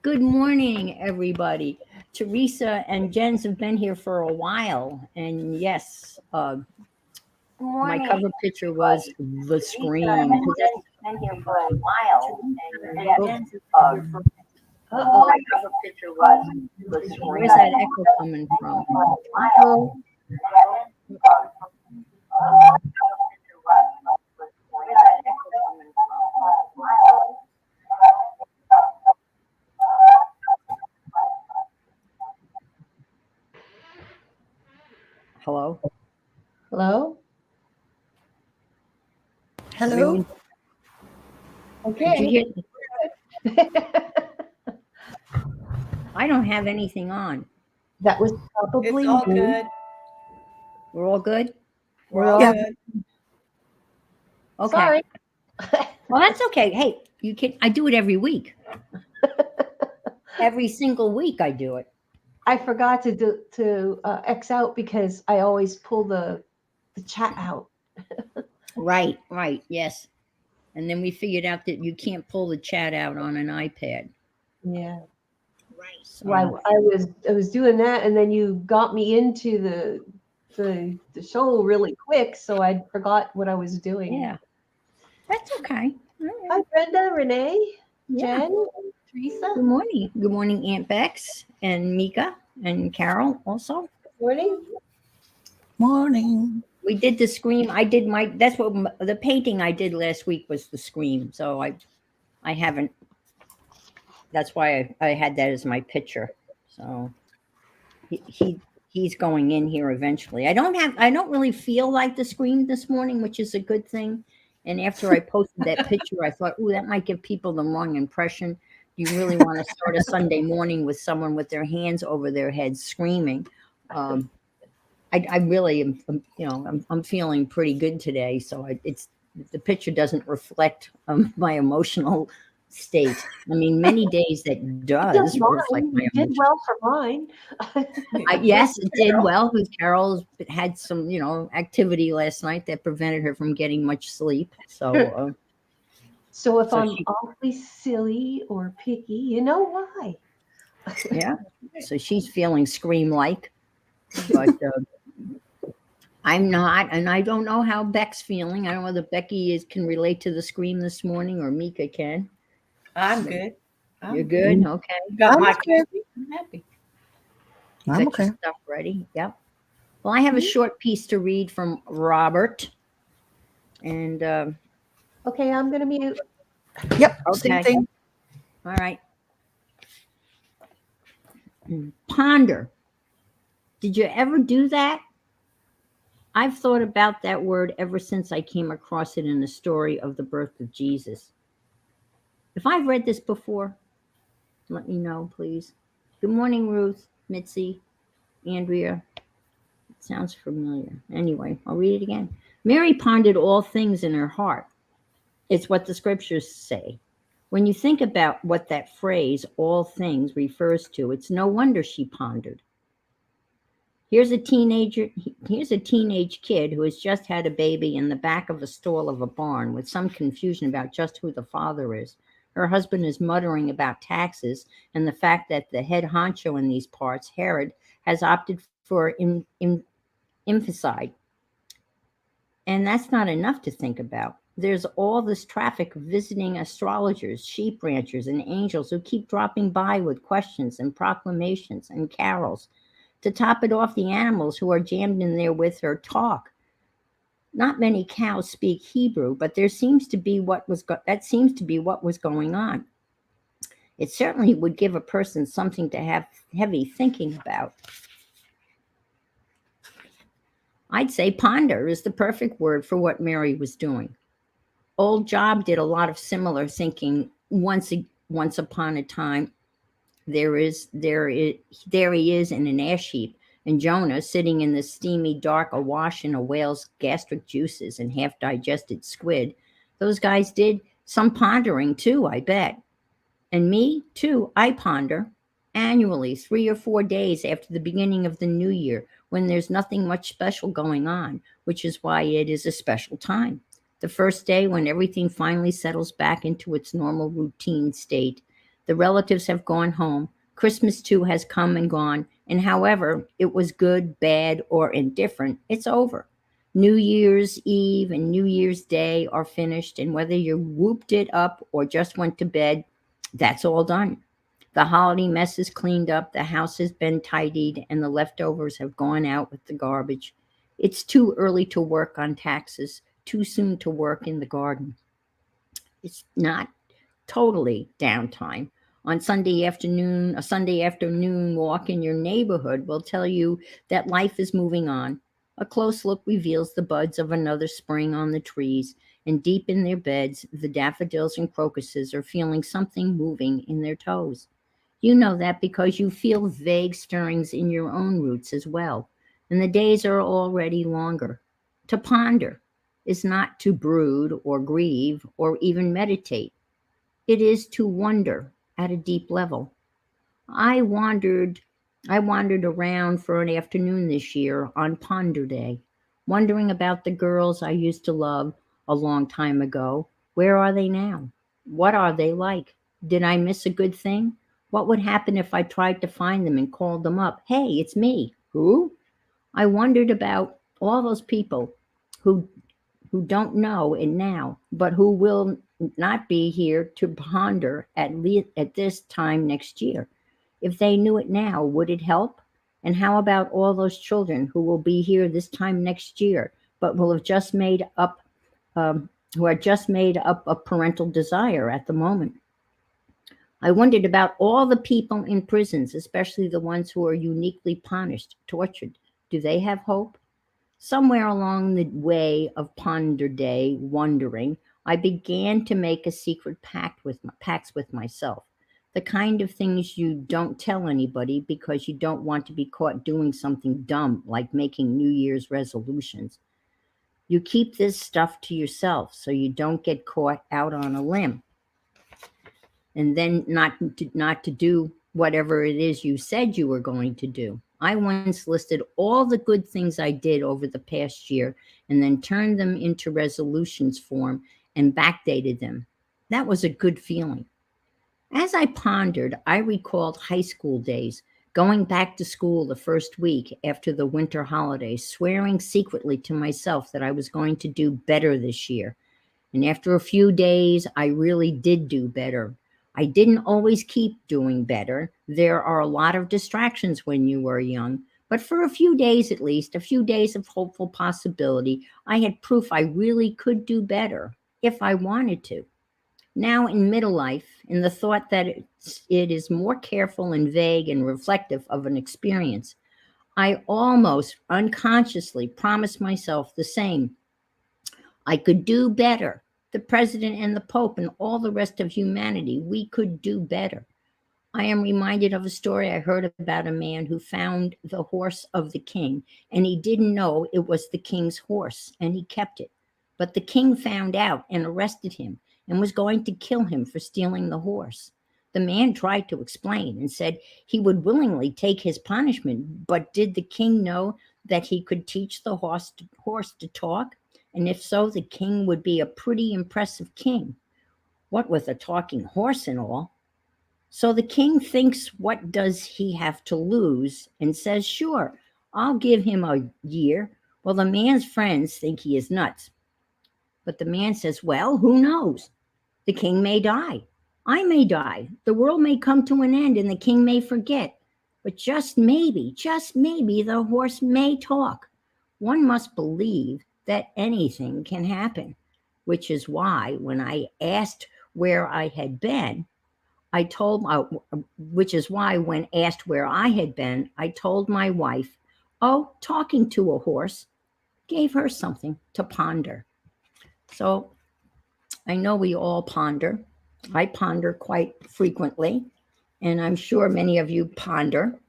Good morning, everybody. Teresa and Jens have been here for a while, and yes, Good my morning, cover picture was the Teresa. scream. And Jen's been here for a while. And Oh, Jen's my cover picture was the screen. where's that echo coming from? For a while. And Jen's cover picture was the screen. Where's that echo coming from? For a while. Hello? Hello? Everyone, did you Okay. hear? I don't have anything on. That was probably It's all me. good. We're all good? We're all good. Okay. Sorry. Well, that's okay. Hey, you can. I do it every week. Every single week I do it. I forgot to X out because I always pull the chat out. Right, yes. And then we figured out that you can't pull the chat out on an iPad. Yeah. Right. So, Well, I was doing that, and then you got me into the show really quick, so I forgot what I was doing. yeah, that's okay. All Hi, right. Brenda, Renee, Yeah. Jen, Teresa. Good morning. Good morning, Aunt Bex and Mika and Carol also. Good morning. Morning. We did the scream. I did that's what the painting I did last week was the scream. So I haven't, that's why I had that as my picture. So he's going in here eventually. I don't really feel like the scream this morning, which is a good thing. And after I posted that picture, I thought, ooh, that might give people the wrong impression. You really want to start a Sunday morning with someone with their hands over their heads screaming. I really am, I'm feeling pretty good today. So it's the picture doesn't reflect my emotional state. I mean, many days that does reflect my You did emotion. well for mine. Yes, it did well because Carol had some, activity last night that prevented her from getting much sleep. So, So if So I'm she- awfully silly or picky, you know why. yeah, so she's feeling scream-like, but I'm not, and I don't know how Beck's feeling. I don't know whether Becky can relate to the scream this morning or Mika can. I'm good. You're good, okay. Got my okay. coffee. I'm happy. You I'm got your okay. stuff ready. Yep. Well, I have a short piece to read from Robert, and Okay, I'm gonna mute. Yep. okay. Same thing. All right. Ponder. Did you ever do that? I've thought about that word ever since I came across it in the story of the birth of Jesus. If I've read this before, let me know, please. Good morning, Ruth, Mitzi, Andrea. It sounds familiar. Anyway, I'll read it again. Mary pondered all things in her heart. It's what the scriptures say. When you think about what that phrase, all things, refers to, it's no wonder she pondered. Here's a teenage kid who has just had a baby in the back of a stall of a barn with some confusion about just who the father is. Her husband is muttering about taxes and the fact that the head honcho in these parts, Herod, has opted for infanticide. And that's not enough to think about. There's all this traffic of visiting astrologers, sheep ranchers, and angels who keep dropping by with questions and proclamations and carols. To top it off, the animals who are jammed in there with her talk. Not many cows speak Hebrew, but there seems to be that seems to be what was going on. It certainly would give a person something to have heavy thinking about. I'd say ponder is the perfect word for what Mary was doing. Old Job did a lot of similar thinking once upon a time. There he is in an ash heap, and Jonah sitting in the steamy dark awash in a whale's gastric juices and half-digested squid. Those guys did some pondering too, I bet. And me too, I ponder annually 3 or 4 days after the beginning of the new year when there's nothing much special going on, which is why it is a special time. The first day when everything finally settles back into its normal routine state. The relatives have gone home. Christmas too has come and gone. And however it was good, bad, or indifferent, it's over. New Year's Eve and New Year's Day are finished. And whether you whooped it up or just went to bed, that's all done. The holiday mess is cleaned up, the house has been tidied, and the leftovers have gone out with the garbage. It's too early to work on taxes, too soon to work in the garden. It's not totally downtime. On a Sunday afternoon walk in your neighborhood will tell you that life is moving on. A close look reveals the buds of another spring on the trees, and deep in their beds, the daffodils and crocuses are feeling something moving in their toes. You know that because you feel vague stirrings in your own roots as well, and the days are already longer. To ponder is not to brood or grieve or even meditate. It is to wonder at a deep level. I wandered I wandered around for an afternoon this year on Ponder Day, wondering about the girls I used to love a long time ago. Where are they now? What are they like? Did I miss a good thing? What would happen if I tried to find them and called them up? Hey, it's me. Who? I wondered about all those people who don't know it now, but who will not be here to ponder at this time next year. If they knew it now, would it help? And how about all those children who will be here this time next year, but will have just made up, who are just made up of parental desire at the moment? I wondered about all the people in prisons, especially the ones who are uniquely punished, tortured. Do they have hope? Somewhere along the way of Ponder Day, wondering, I began to make a secret pacts with myself. The kind of things you don't tell anybody because you don't want to be caught doing something dumb like making New Year's resolutions. You keep this stuff to yourself so you don't get caught out on a limb and then not to do whatever it is you said you were going to do. I once listed all the good things I did over the past year and then turned them into resolutions form and backdated them. That was a good feeling. As I pondered, I recalled high school days, going back to school the first week after the winter holidays, swearing secretly to myself that I was going to do better this year. And after a few days, I really did do better. I didn't always keep doing better. There are a lot of distractions when you are young. But for a few days at least, a few days of hopeful possibility, I had proof I really could do better if I wanted to. Now in middle life, in the thought that it is more careful and vague and reflective of an experience, I almost unconsciously promised myself the same. I could do better. The president and the Pope and all the rest of humanity, we could do better. I am reminded of a story I heard about a man who found the horse of the king, and he didn't know it was the king's horse, and he kept it. But the king found out and arrested him and was going to kill him for stealing the horse. The man tried to explain and said he would willingly take his punishment, but did the king know that he could teach the horse to talk? And if so, the king would be a pretty impressive king. What with a talking horse and all? So the king thinks, what does he have to lose? And says, sure, I'll give him a year. Well, the man's friends think he is nuts. But the man says, well, who knows? The king may die. I may die. The world may come to an end and the king may forget. But just maybe, the horse may talk. One must believe that anything can happen, which is why when I asked where I had been, I told when asked where I had been, I told my wife, oh, talking to a horse gave her something to ponder. So I know we all ponder. I ponder quite frequently, and I'm sure many of you ponder.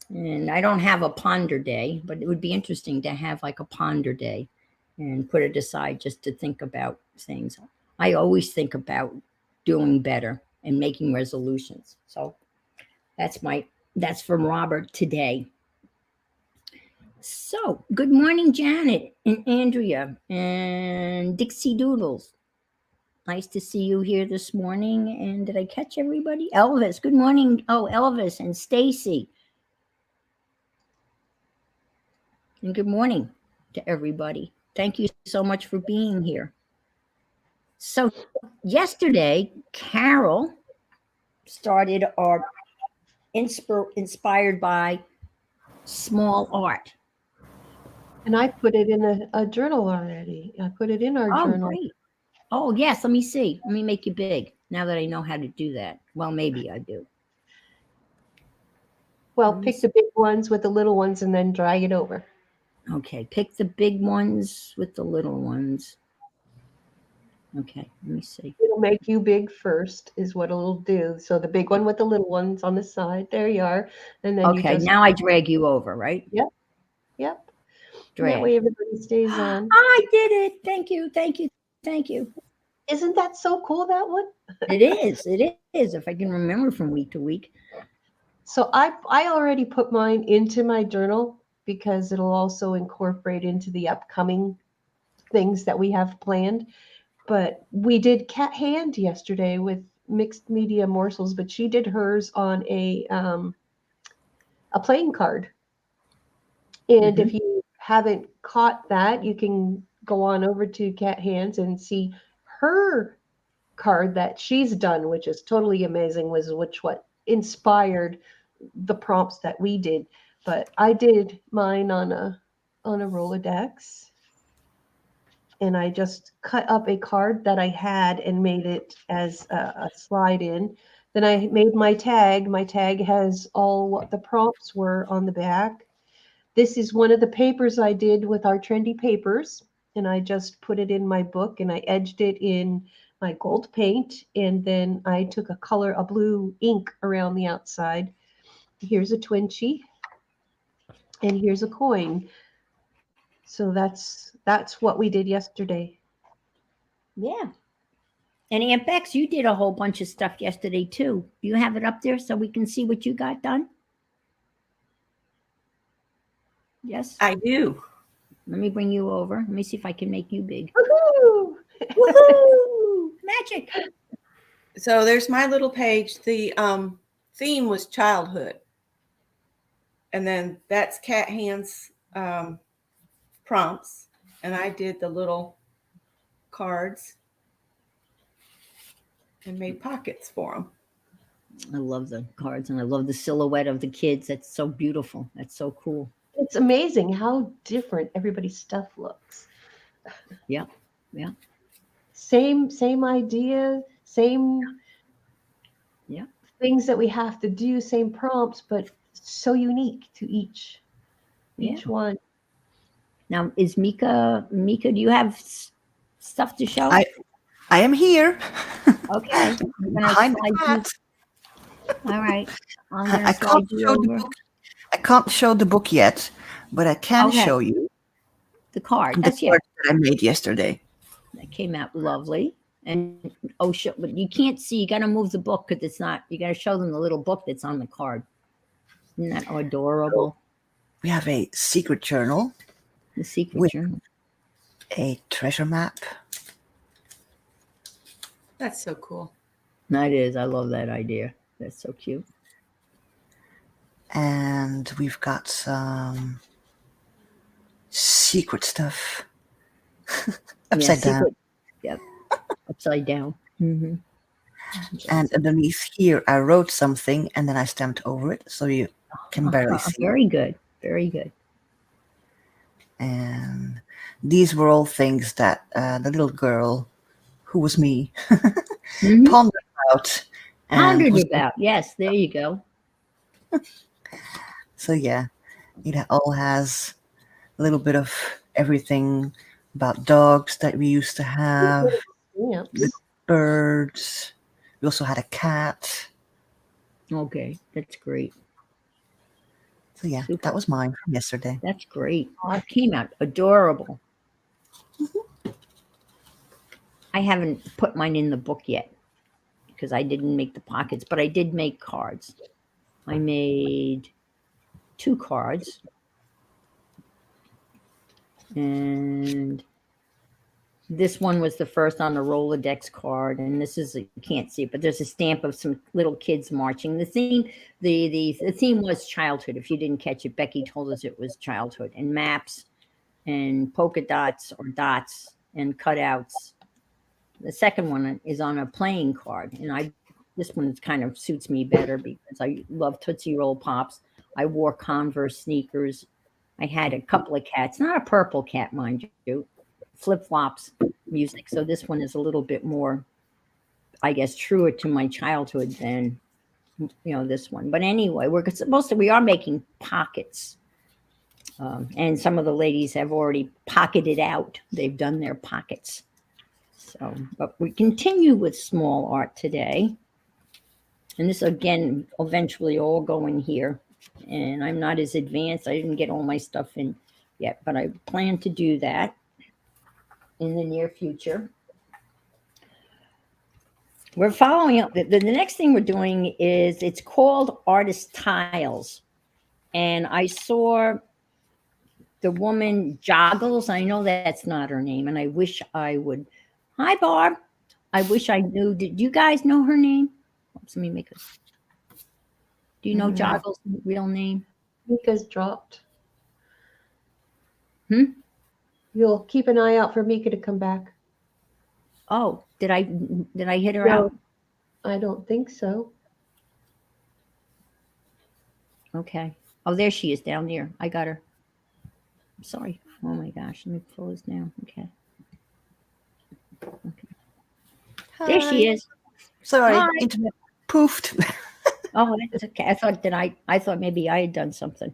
And I don't have a ponder day, but it would be interesting to have like a ponder day and put it aside just to think about things. I always think about doing better and making resolutions. So that's from Robert today. So, good morning, Janet and Andrea and Dixie Doodles. Nice to see you here this morning. And did I catch everybody? Elvis, good morning. Oh, Elvis and Stacy. And good morning to everybody. Thank you so much for being here. So, yesterday, Carol started our Inspired by Small Art. And I put it in a journal already. I put it in our Oh, journal. great. Oh, yes. Let me see. Let me make you big now that I know how to do that. Well, maybe I do. Well, pick the big ones with the little ones and then drag it over. Okay. Pick the big ones with the little ones. Okay. Let me see. It'll make you big first, is what it'll do. So the big one with the little ones on the side. There you are. And then you Okay. just. Now I drag you over, right? Yep. And that Drag. way everybody stays on. I did it. Thank you. Thank you. Thank you. Isn't that so cool, that one? It is. It is. If I can remember from week to week. So I already put mine into my journal because it'll also incorporate into the upcoming things that we have planned. But we did Cat Hand yesterday with mixed media morsels, but she did hers on a playing card. And if you haven't caught that, you can go on over to Cat Hands and see her card that she's done, which is totally amazing, was what inspired the prompts that we did. But I did mine on a Rolodex, and I just cut up a card that I had and made it as a slide in. Then I made my tag. My tag has all what the prompts were on the back. This is one of the papers I did with our Trendy papers, and I just put it in my book and I edged it in my gold paint, and then I took a blue ink around the outside. Here's a Twinchie, and here's a coin. So that's what we did yesterday. Yeah. And Aunt Bex, you did a whole bunch of stuff yesterday too. Do you have it up there so we can see what you got done? Yes. I do. Let me bring you over. Let me see if I can make you big. Woohoo! Woohoo! Magic. So there's my little page. The theme was childhood. And then that's Cat Hands prompts. And I did the little cards and made pockets for them. I love the cards and I love the silhouette of the kids. That's so beautiful. That's so cool. It's amazing how different everybody's stuff looks. Yeah. Yeah. Same idea, same Yeah. things that we have to do, same prompts, but so unique to each one. Now, is Mika, do you have stuff to show? I am here. Okay. I'm gonna Behind the slide cat. you. All right. I'm gonna I slide can't you show the over. book. I can't show the book yet, but I can Okay. show you The card. the That's it. card that I made yesterday. That came out lovely. And but you can't see. You got to move the book because it's not. You got to show them the little book that's on the card. Isn't that adorable? We have a secret journal, The secret with- journal. a treasure map, That's so cool. That is. I love that idea. That's so cute. and we've got some secret stuff upside down. Secret. Yep. Upside down. Mm-hmm. And underneath here, I wrote something and then I stamped over it so you can barely see. Very good. Very good. And these were all things that the little girl, who was me, Mhm. pondered about. and Pondered was- about. Yes, there you go. So yeah, it all has a little bit of everything about dogs that we used to have, Yeah. birds. We also had a cat. Okay, that's great. So yeah, Super. that was mine from yesterday. That's great. It came out adorable. I haven't put mine in the book yet because I didn't make the pockets, but I did make cards. I made 2 cards. And this one was the first on the Rolodex card, and this is, you can't see it, but there's a stamp of some little kids marching. The theme was childhood. If you didn't catch it, Becky told us it was childhood, and maps and polka dots or dots and cutouts. The second one is on a playing card, and this one kind of suits me better because I love Tootsie Roll Pops. I wore Converse sneakers. I had a couple of cats, not a purple cat, mind you, flip-flops, music. So this one is a little bit more, I guess, truer to my childhood than, this one. But anyway, we are making pockets. And some of the ladies have already pocketed out. They've done their pockets. So, but we continue with small art today. And this, again, eventually all go in here. And I'm not as advanced. I didn't get all my stuff in yet, but I plan to do that in the near future. We're following up. The next thing we're doing is, it's called Artist Tiles. And I saw the woman Joggles. I know that's not her name, and I wish I would. Hi, Barb. I wish I knew. Did you guys know her name? Oops, let me make it. Do you know Joggles' real name? Mika's dropped. You'll keep an eye out for Mika to come back. Oh, did I hit her out? I don't think so. Okay. Oh, there she is down there. I got her. I'm sorry. Oh my gosh. Let me pull this down. Okay. There she is. Sorry, Hi. internet poofed. Oh, that's okay. I thought maybe I had done something.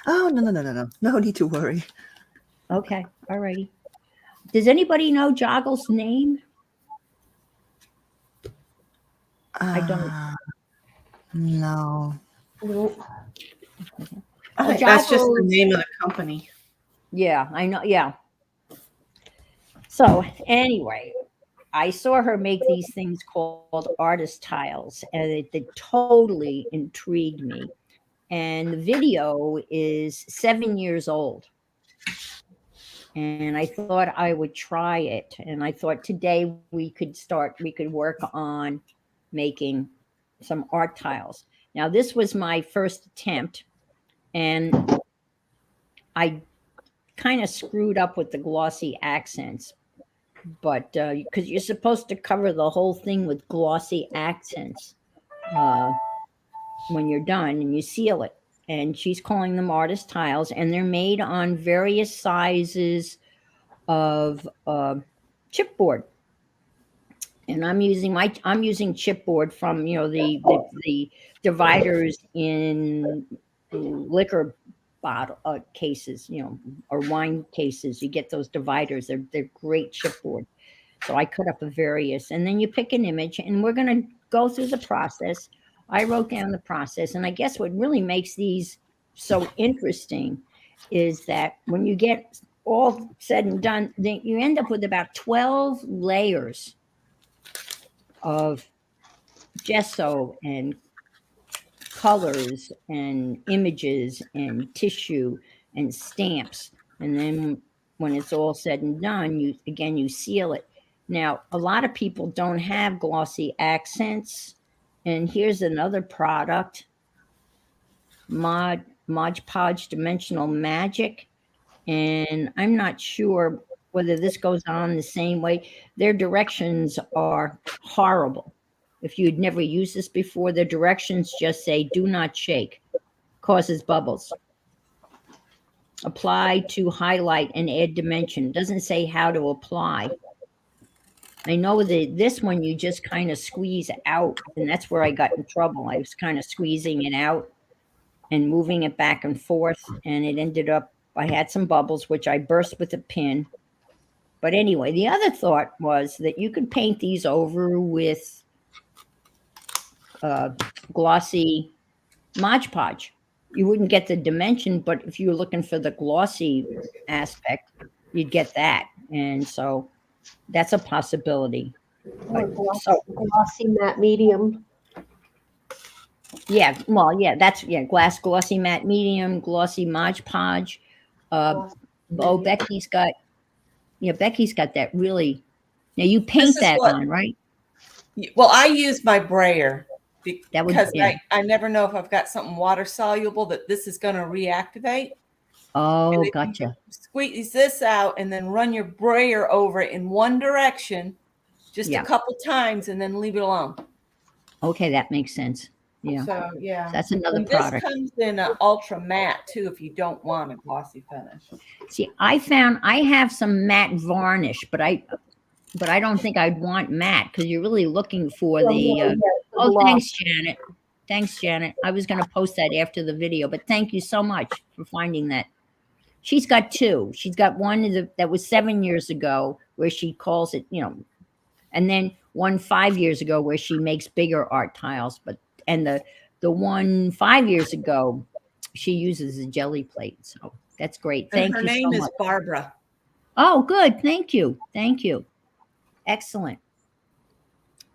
Oh, no. No need to worry. Okay. All righty. Does anybody know Joggle's name? I don't. No. Nope. I think Well, that's just the Joggles- name of the company. Yeah, I know. Yeah. So anyway, I saw her make these things called artist tiles, and it totally intrigued me. And the video is 7 years old. And I thought I would try it. And I thought today we could work on making some art tiles. Now, this was my first attempt, and I kind of screwed up with the glossy accents, but because you're supposed to cover the whole thing with glossy accents when you're done, and you seal it. And she's calling them artist tiles, and they're made on various sizes of chipboard. And I'm using chipboard from the dividers in liquor bottle cases, or wine cases. You get those dividers. They're great chipboard. So I cut up a various, and then you pick an image, and we're going to go through the process. I wrote down the process, and I guess what really makes these so interesting is that when you get all said and done, then you end up with about 12 layers of gesso and colors and images and tissue and stamps. And then when it's all said and done, you seal it. Now, a lot of people don't have glossy accents. And here's another product, Mod Podge Dimensional Magic. And I'm not sure whether this goes on the same way. Their directions are horrible. If you'd never used this before, the directions just say, do not shake, causes bubbles. Apply to highlight and add dimension. It doesn't say how to apply. I know that this one you just kind of squeeze out, and that's where I got in trouble. I was kind of squeezing it out and moving it back and forth, and it ended up, I had some bubbles, which I burst with a pin. But anyway, the other thought was that you could paint these over with glossy Mod Podge. You wouldn't get the dimension, but if you were looking for the glossy aspect, you'd get that. And so that's a possibility. Glossy matte medium. Yeah, well, yeah, glossy matte medium, glossy Mod Podge. Oh, Becky's got that really. Now you paint This is that what- on, right? Well, I use my brayer That would, because yeah. I never know if I've got something water soluble that this is going to reactivate. Oh, And if gotcha. you squeeze this out and then run your brayer over it in one direction just Yeah. a couple times and then leave it alone. Okay, that makes sense. Yeah, So, yeah. that's another And product. this comes in an ultra matte too if you don't want a glossy finish. See, I found I have some matte varnish, but I don't think I'd want matte because you're really looking for the. Oh, gloss. thanks, Janet. Thanks, Janet. I was going to post that after the video, but thank you so much for finding that. She's got two. She's got one that was 7 years ago where she calls it, and then one 5 years ago where she makes bigger art tiles. And the one 5 years ago, she uses a jelly plate. So that's great. And Thank her you so name is much. Barbara. Oh, good. Thank you. Thank you. Excellent.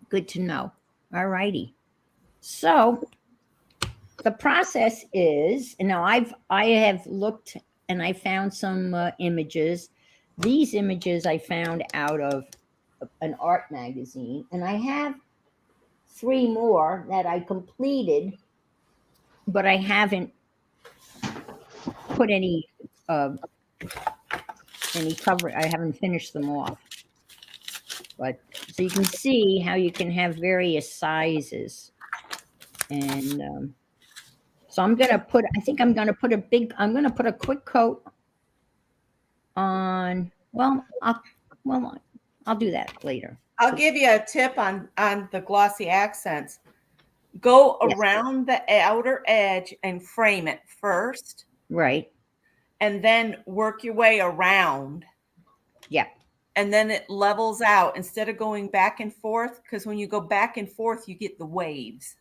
Good to know. All righty. So the process is, now I have looked and I found some images. These images I found out of an art magazine, and I have 3 more that I completed, but I haven't put any cover. I haven't finished them off. But so you can see how you can have various sizes, and so I'm gonna put. I think I'm gonna put I'm gonna put a quick coat on. Well, I'll do that later. I'll give you a tip on the glossy accents. Go Yes. around the outer edge and frame it first, Right. and then work your way around. Yeah. And then it levels out instead of going back and forth, because when you go back and forth, you get the waves.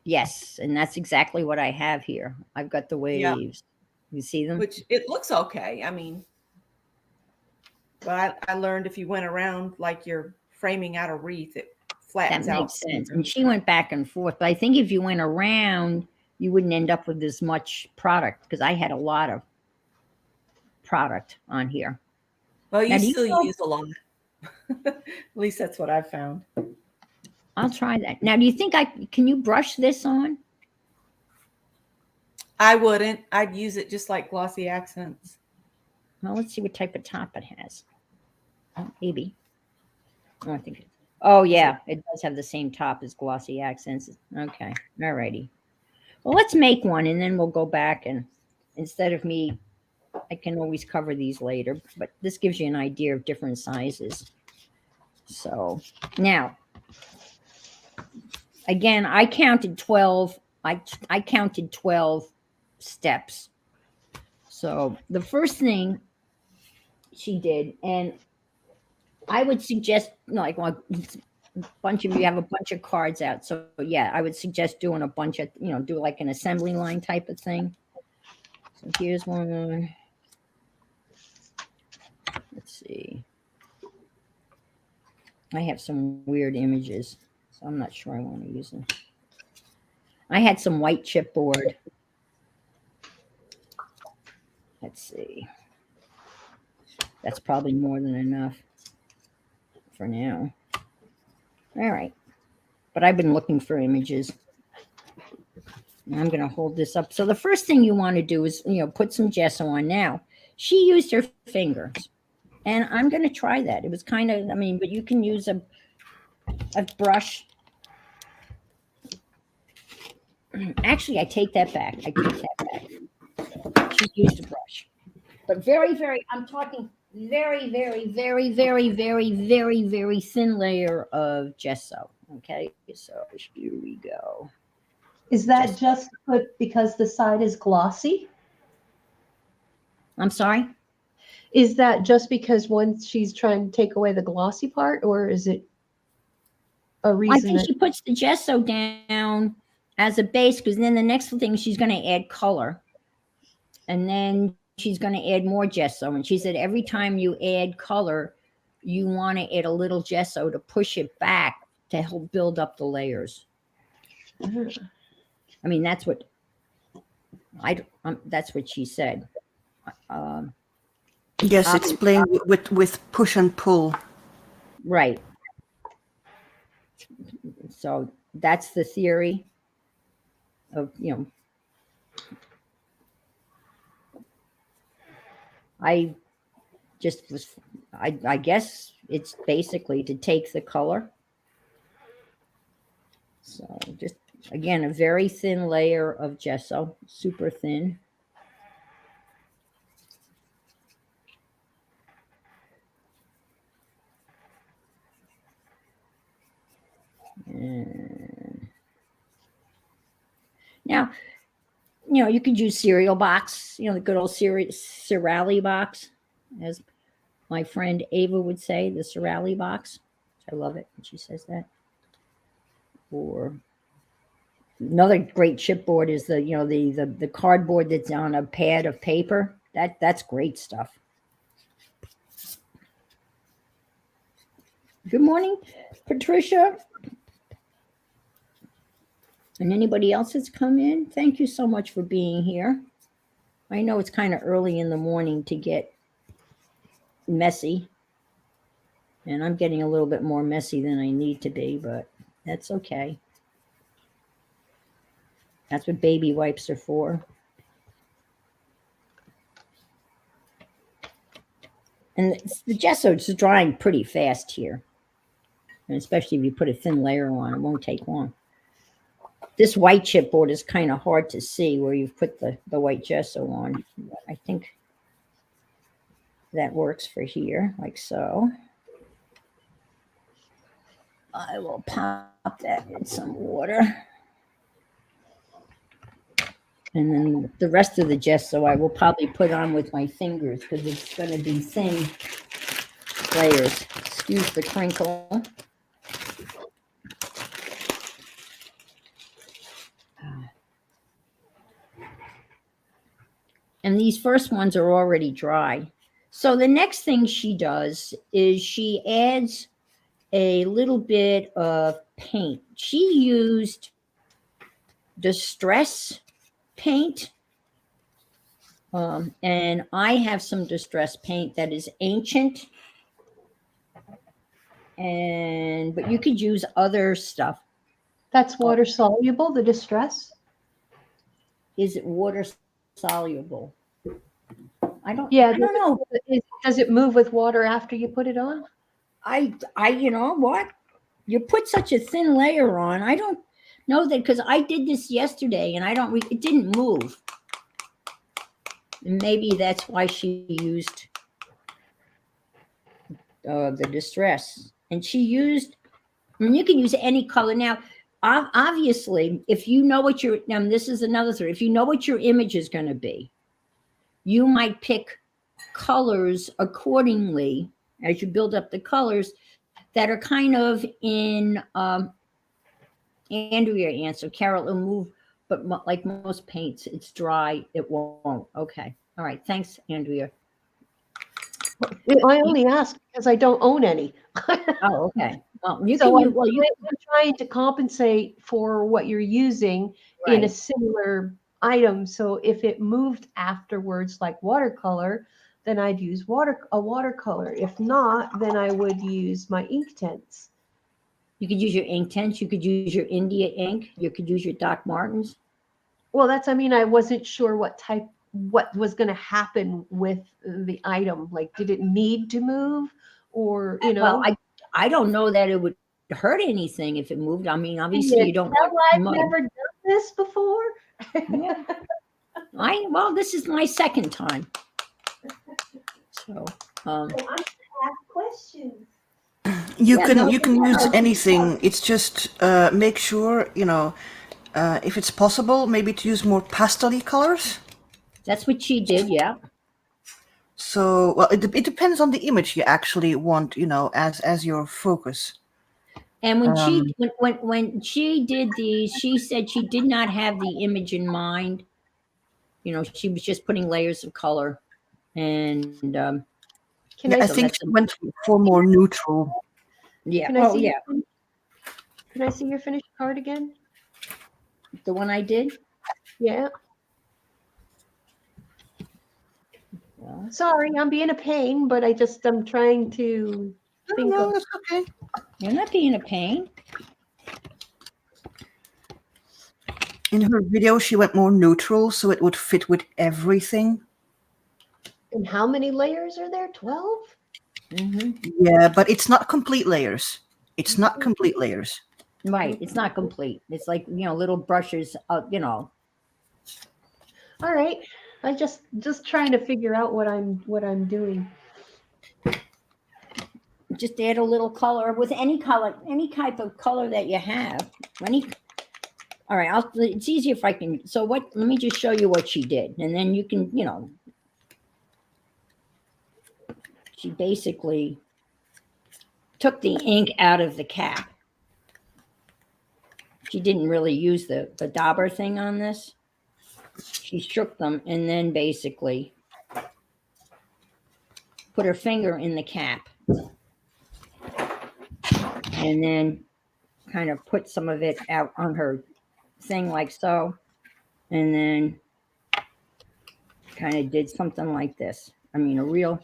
Yes, and that's exactly what I have here. I've got the Yeah. waves. You see them? Which it looks okay. I mean, but I learned if you went around like you're framing out a wreath, it That flattens out. makes sense. And she went back and forth. But I think if you went around, you wouldn't end up with as much product because I had a lot of product on here. Well, you Now, do you still know- use a lot. At least that's what I've found. I'll try that. Now, do you think can you brush this on? I wouldn't. I'd use it just like glossy accents. Well, let's see what type of top it has. Oh, maybe. Oh, I think. Oh, yeah, it does have the same top as glossy accents. Okay, all righty. Well, let's make one, and then we'll go back and instead of me, I can always cover these later. But this gives you an idea of different sizes. So now, again, I counted 12. I counted 12 steps. So the first thing she did, and I would suggest, like, well, a bunch of you have a bunch of cards out. So yeah, I would suggest doing a bunch of, do like an assembly line type of thing. So here's one. Let's see. I have some weird images, so I'm not sure I want to use them. I had some white chipboard. Let's see. That's probably more than enough for now. All right. But I've been looking for images. And I'm going to hold this up. So the first thing you want to do is, put some gesso on. Now, she used her fingers. And I'm going to try that. It was kind of, but you can use a brush. Actually, I take that back. She used a brush. But I'm talking very, very, very, very, very, very, very thin layer of gesso. Okay, so here we go. Is that just put because the side is glossy? I'm sorry? Is that just because once she's trying to take away the glossy part, or is it a I reason? think she puts the gesso down as a base because then the next thing she's going to add color. And then she's going to add more gesso. And she said every time you add color, you want to add a little gesso to push it back to help build up the layers. That's what that's what she said. Yes, it's playing with push and pull. Right. So that's the theory of, I just was, I guess it's basically to take the color. So just, again, a very thin layer of gesso, super thin. And now, you could use cereal box, the good old Cerali box, as my friend Ava would say, the Cerali box. I love it when she says that. Or another great chipboard is the cardboard that's on a pad of paper. That's great stuff. Good morning, Patricia. And anybody else that's come in, thank you so much for being here. I know it's kind of early in the morning to get messy, and I'm getting a little bit more messy than I need to be, but that's okay. That's what baby wipes are for. And the gesso is drying pretty fast here. And especially if you put a thin layer on, it won't take long. This white chipboard is kind of hard to see where you've put the white gesso on. But I think that works for here, like so. I will pop that in some water. And then the rest of the gesso I will probably put on with my fingers because it's going to be thin layers. Excuse the crinkle. And these first ones are already dry. So the next thing she does is she adds a little bit of paint. She used distress paint. And I have some distress paint that is ancient. But you could use other stuff. That's water soluble, the distress? Is it water soluble? I don't know. Does it move with water after you put it on? You know what? You put such a thin layer on. I don't know that because I did this yesterday and it didn't move. And maybe that's why she used the distress. And she used, you can use any color. Now, obviously, if you know what this is another thing, if you know what your image is going to be, you might pick colors accordingly as you build up the colors that are kind of in Andrea answer. Carol, it'll move, but like most paints, it's dry, it won't. Okay. All right. Thanks, Andrea. I only ask because I don't own any. Oh, okay. Well, I'm trying to compensate for what you're using in a right. similar item. So if it moved afterwards, like watercolor, then I'd use a watercolor. If not, then I would use my ink tints. You could use your ink tints. You could use your India ink. You could use your Doc Martens. Well, I wasn't sure what was going to happen with the item. Like, did it need to move or, Well, I don't know that it would hurt anything if it moved. I mean, obviously you don't. I've never done this before. Yeah. Well, this is my second time. So, I should ask questions. You can use anything. It's just make sure if it's possible, maybe to use more pastel-y colors. That's what she did, yeah. So, well, it depends on the image you actually want, as your focus. And when she did these, she said she did not have the image in mind. She was just putting layers of color, and I think she went for more neutral. Yeah. Can I see your finished card again? The one I did? Yeah. Well, Sorry, I'm being a pain, but I'm trying to think No, of. that's okay. you're not being a pain. In her video, she went more neutral, so it would fit with everything. And how many layers are there? 12? Hmm. Yeah, but it's not complete layers. It's not complete layers. Right. It's not complete. It's like, little brushes, All right. I just trying to figure out what I'm doing. just add a little color with any color, any type of color that you have. All right. It's easier if I can. So let me just show you what she did. And then you can, she basically took the ink out of the cap. She didn't really use the dauber thing on this. She shook them and then basically put her finger in the cap and then kind of put some of it out on her thing like so, and then kind of did something like this. I mean, a real.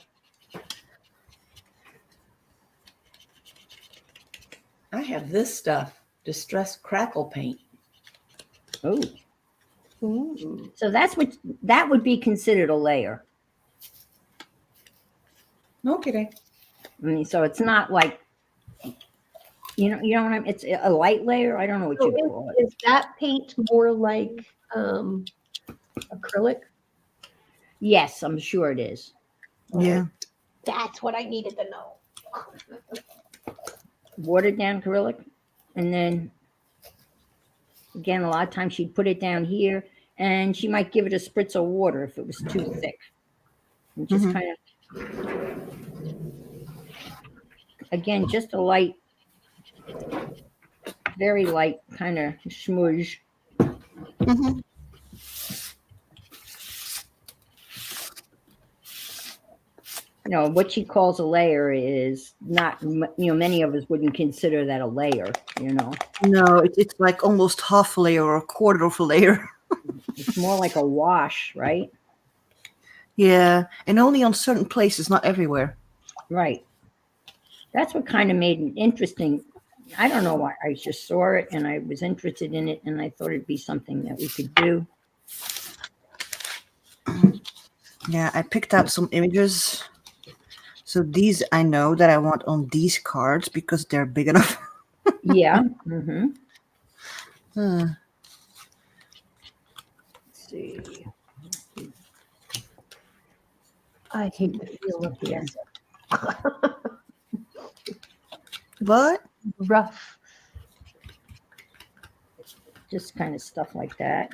I have this stuff, distressed crackle paint. Oh, Ooh. so that would be considered a layer. No kidding. I mean, so it's not like, you know what I mean? It's a light layer. I don't know what So you call it. is that paint more like acrylic? Yes, I'm sure it is. Yeah. That's what I needed to know. Watered down acrylic, and then again, a lot of times she'd put it down here, and she might give it a spritz of water if it was too thick, and just Mhm. kind of, again, just a light, very light kind of smudge. Mhm. What she calls a layer is not, many of us wouldn't consider that a layer. No, it's like almost half a layer or a quarter of a layer. It's more like a wash, right? Yeah, and only on certain places, not everywhere. Right. That's what kind of made it interesting. I don't know why. I just saw it and I was interested in it, and I thought it'd be something that we could do. Yeah, I picked out some images. So these I know that I want on these cards because they're big enough. Yeah. Mm-hmm. Uh, Let's see. I hate the feel of Yeah. this. What? Rough. Just kind of stuff like that.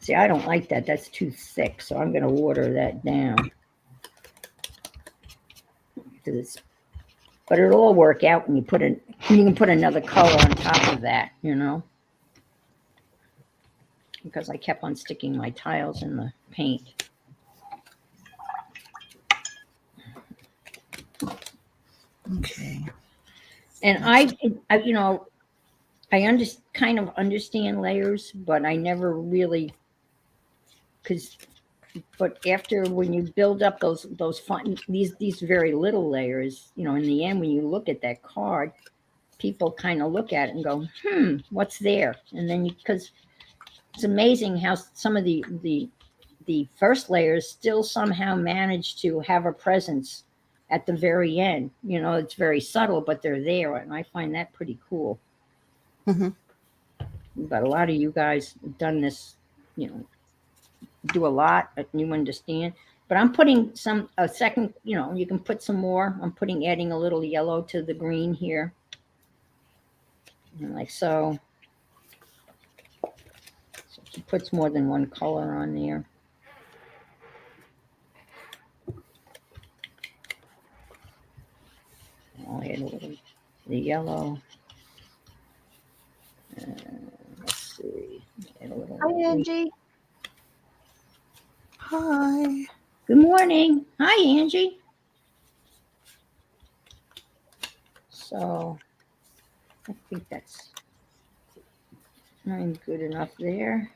See, I don't like that. That's too thick, so I'm going to water that down. But it'll all work out when you can put another color on top of that, because I kept on sticking my tiles in the paint. Okay. And I kind of understand layers, but I never really, but after when you build up those fun these very little layers, in the end when you look at that card, people kind of look at it and go, what's there? And then because it's amazing how some of the first layers still somehow manage to have a presence at the very end. It's very subtle, but they're there, and I find that pretty cool. Mhm. But a lot of you guys have done this, do a lot, you understand. But I'm putting a second, you can put some more. I'm adding a little yellow to the green here. And like so. So she puts more than one color on there. I'll add a little the yellow. Let's see. Add a little. Hi, Angie. Hi. Good morning. Hi, Angie. So I think that's good enough there.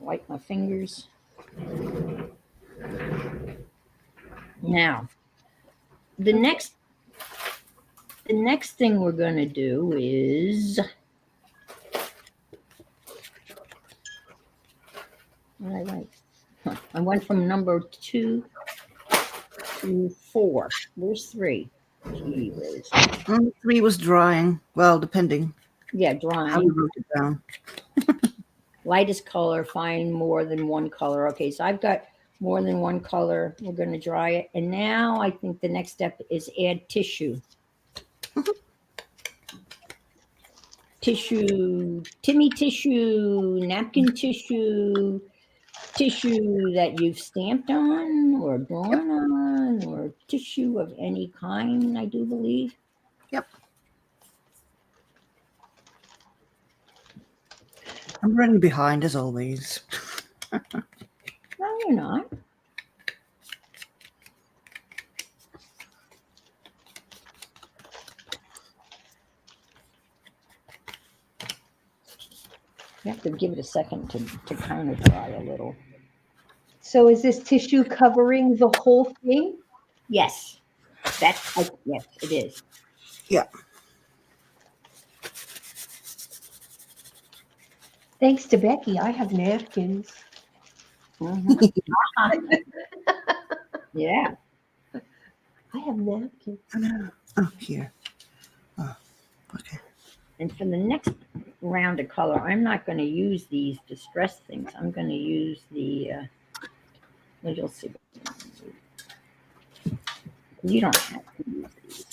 Wipe my fingers. Now, the next thing we're going to do is what did I write? I went from number 2 to 4. Where's 3? Gee whiz. 3 was drying. Well, depending Yeah, how drawing. you wrote it down. Lightest color, find more than one color. Okay, so I've got more than one color. We're going to dry it. And now I think the next step is add tissue. Tissue, Timmy tissue, napkin tissue, tissue that you've stamped on or drawn on, or tissue of any kind, I do believe. Yep. I'm running behind as always. No, you're not. You have to give it a second to kind of dry a little. So is this tissue covering the whole thing? Yes, yes, it is. Yeah. Thanks to Becky, I have napkins. Mhm. Yeah. I have napkins. Oh, here. Oh, okay. And for the next round of color, I'm not going to use these distress things. I'm going to use the, well, you'll see. You don't have to use these.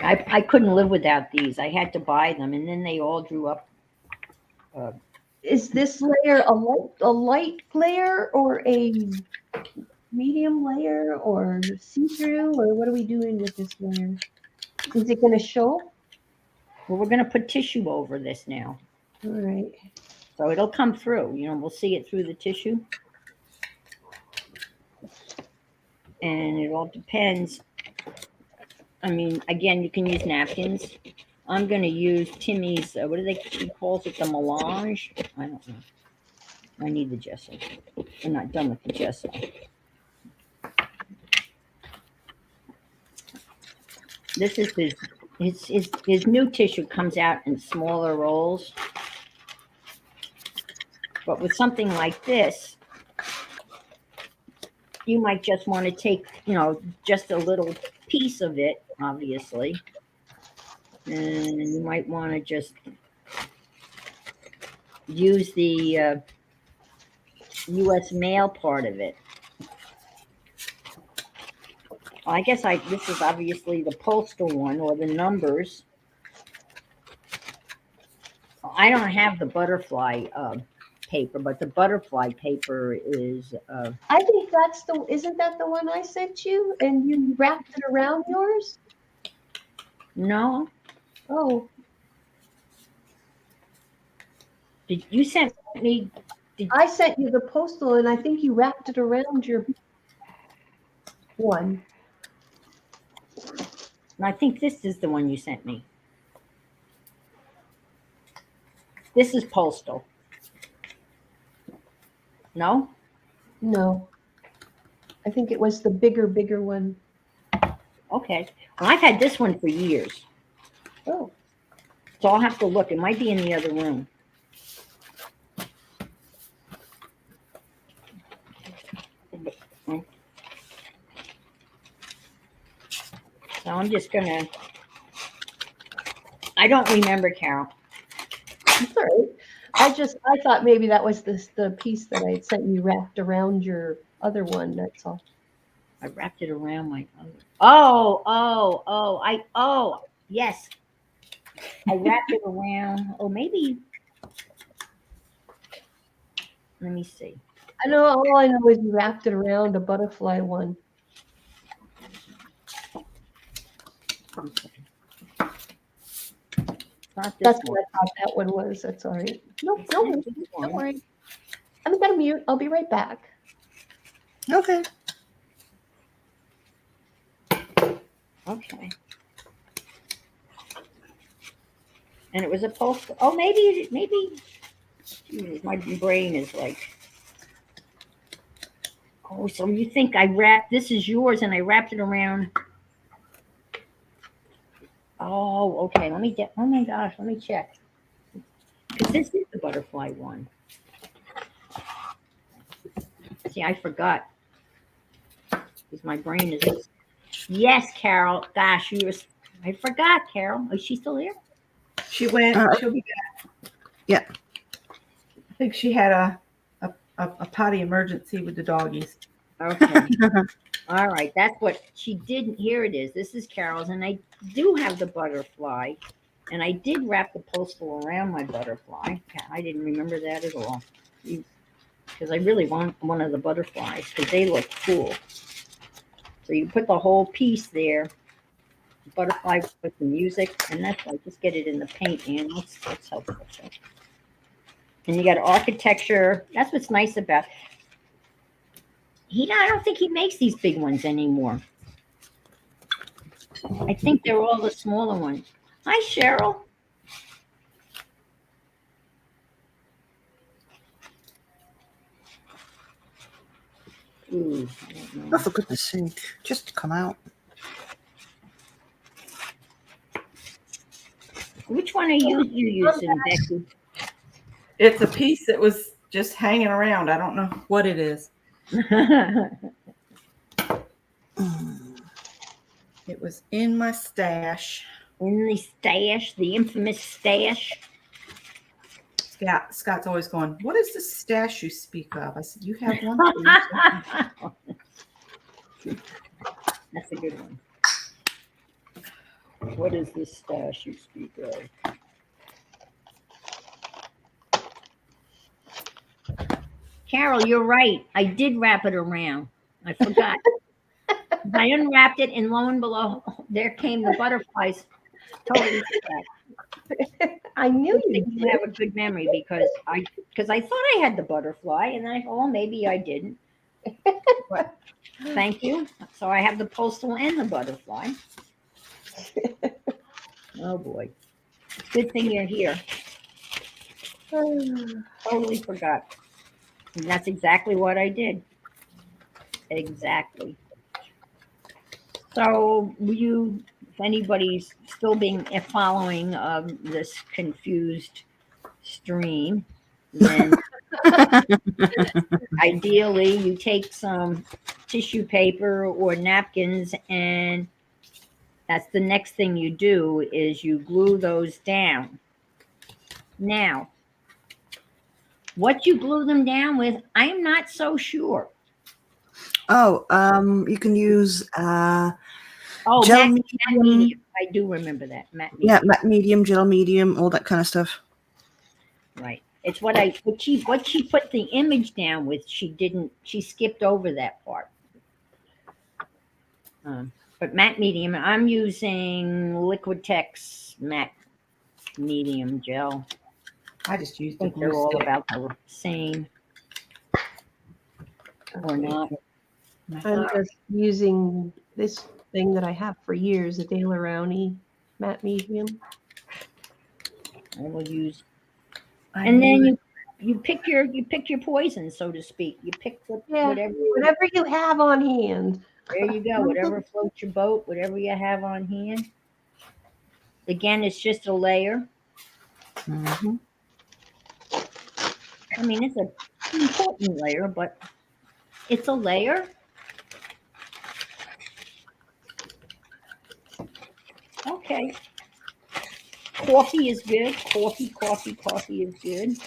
I couldn't live without these. I had to buy them, and then they all drew up. Is this layer a light layer or a medium layer or see-through, or what are we doing with this layer? Is it going to show? Well, we're going to put tissue over this now. All right. So it'll come through. You know, we'll see it through the tissue. And it all depends. I mean, again, you can use napkins. I'm going to use Timmy's, what do he calls it, the melange? I don't know. I need the gesso. I'm not done with the gesso. This is his new tissue comes out in smaller rolls. But with something like this, you might just want to take, you know, just a little piece of it, obviously. And you might want to just use the U.S. mail part of it. Well, I guess this is obviously the postal one, or the numbers. I don't have the butterfly paper, but the butterfly paper is. I think isn't that the one I sent you and you wrapped it around yours? No. Oh, Did you send me? I sent you the postal and I think you wrapped it around your one. I think this is the one you sent me. This is postal. No? No. I think it was the bigger one. Okay. Well, I've had this one for years. Oh. So I'll have to look. It might be in the other room. So I'm just going to. I don't remember, Carol. That's all right. I thought maybe that was the piece that I had sent you wrapped around your other one. That's all. I wrapped it around my other. Yes. I wrapped it around. Oh, maybe. Let me see. All I know is you wrapped it around a butterfly one. Okay. Not this That's one. what I thought that one was. That's all right. No, It's don't not worry. this Don't one. worry. I'm gonna mute. I'll be right back. Okay. Okay. And it was a post. Oh, maybe. Geez, my brain is like. Oh, so you think I wrapped? This is yours, and I wrapped it around. Oh, okay. Let me get. Oh my gosh, let me check. Because this is the butterfly one. See, I forgot. Because my brain is. Yes, Carol. Gosh, I forgot, Carol. Is she still here? She went. She'll be back. Yeah. I think she had a potty emergency with the doggies. Okay. All right. That's what she didn't. Here it is. This is Carol's, and I do have the butterfly, and I did wrap the postal around my butterfly. I didn't remember that at all, because I really want one of the butterflies because they look cool. So you put the whole piece there, butterfly with the music, and that's like just get it in the paint, and that's helpful. And you got architecture. That's what's nice about. I don't think he makes these big ones anymore. I think they're all the smaller ones. Hi, Cheryl. Ooh, I don't know. Oh, for goodness sake, just come out. Which one are you using, Becky? It's a piece that was just hanging around. I don't know what it is. It was in my stash. In the stash, the infamous stash. Scott's always going, "What is the stash you speak of?" I said, "You have one too." That's a good one. What is this stash you speak of? Carol, you're right. I did wrap it around. I forgot. I unwrapped it, and lo and behold, there came the butterflies. Totally forgot. I knew Good you thing you have a good memory because I thought I had the butterfly, and then I thought, oh, maybe I didn't. But thank you. So I have the postal and the butterfly. Oh boy, good thing you're here. Totally forgot. And that's exactly what I did. Exactly. So if anybody's still following this confused stream, then ideally you take some tissue paper or napkins, and that's the next thing you do is you glue those down. Now, what you glue them down with, I'm not so sure. Oh, you can use Oh, gel matte medium. medium. I do remember that. Matte medium. Yeah, matte medium, gel medium, all that kind of stuff. Right. It's what she put the image down with. She skipped over that part. But matte medium, I'm using Liquitex matte medium gel. I just used I a think they're glue all stick. about the same, or not. I'm just using this thing that I have for years, a De La Rowney matte medium. I will use, and then you pick your poison, so to speak. You pick whatever. Whatever you have on hand. There you go. Whatever floats your boat, whatever you have on hand. Again, it's just a layer. Mm-hmm. I mean, it's an important layer, but it's a layer. Okay. Coffee is good. Coffee is good.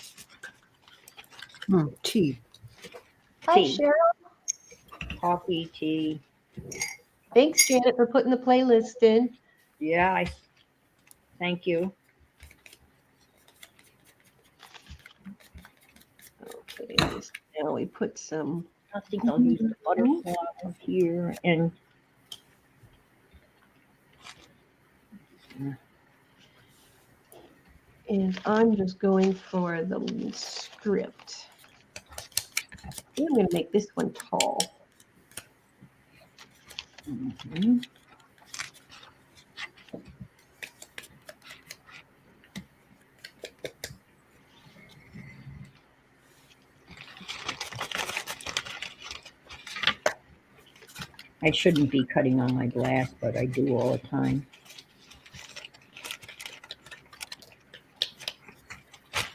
Tea. Hi, Tea. Cheryl. Coffee, tea. Thanks, Janet, for putting the playlist in. Yeah, thank you. Okay, now we put some. I think I'll use the butterfly here and And I'm just going for the script. I'm going to make this one tall. I shouldn't be cutting on my glass, but I do all the time.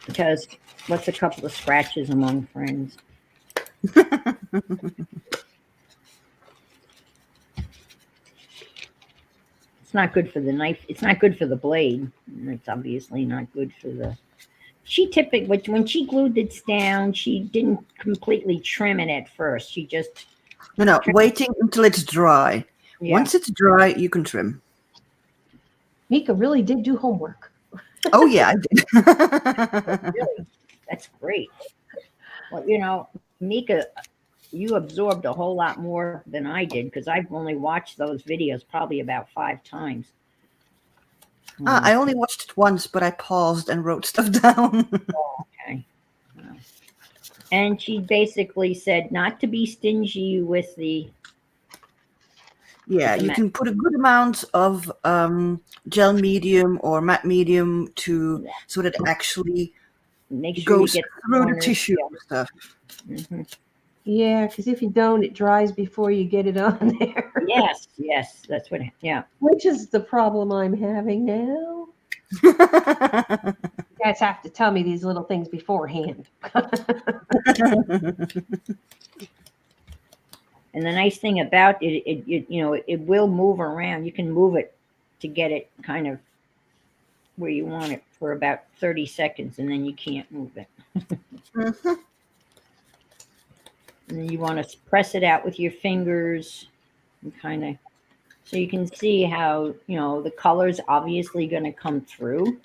Because what's a couple of scratches among friends? It's not good for the knife. It's not good for the blade. And it's obviously not good for the. She typically, when she glued it down, she didn't completely trim it at first. She just, No, waiting until it's dry. yeah. Once it's dry, you can trim. Mika really did do homework. Oh yeah, I did. Really, that's great. Well, Mika, you absorbed a whole lot more than I did because I've only watched those videos probably about 5 times. I only watched it once, but I paused and wrote stuff down. Okay. Wow. And she basically said not to be stingy with the. Yeah, you can put a good amount of gel medium or matte medium so that it actually Make sure goes you get through the corners, tissue yeah. and stuff. Mhm. Yeah, because if you don't, it dries before you get it on there. Yes, that's what. Yeah. Which is the problem I'm having now. You guys have to tell me these little things beforehand. And the nice thing about it will move around. You can move it to get it kind of where you want it for about 30 seconds, and then you can't move it. Mhm. And then you want to press it out with your fingers and kind of, so you can see how, the color's obviously going to come through.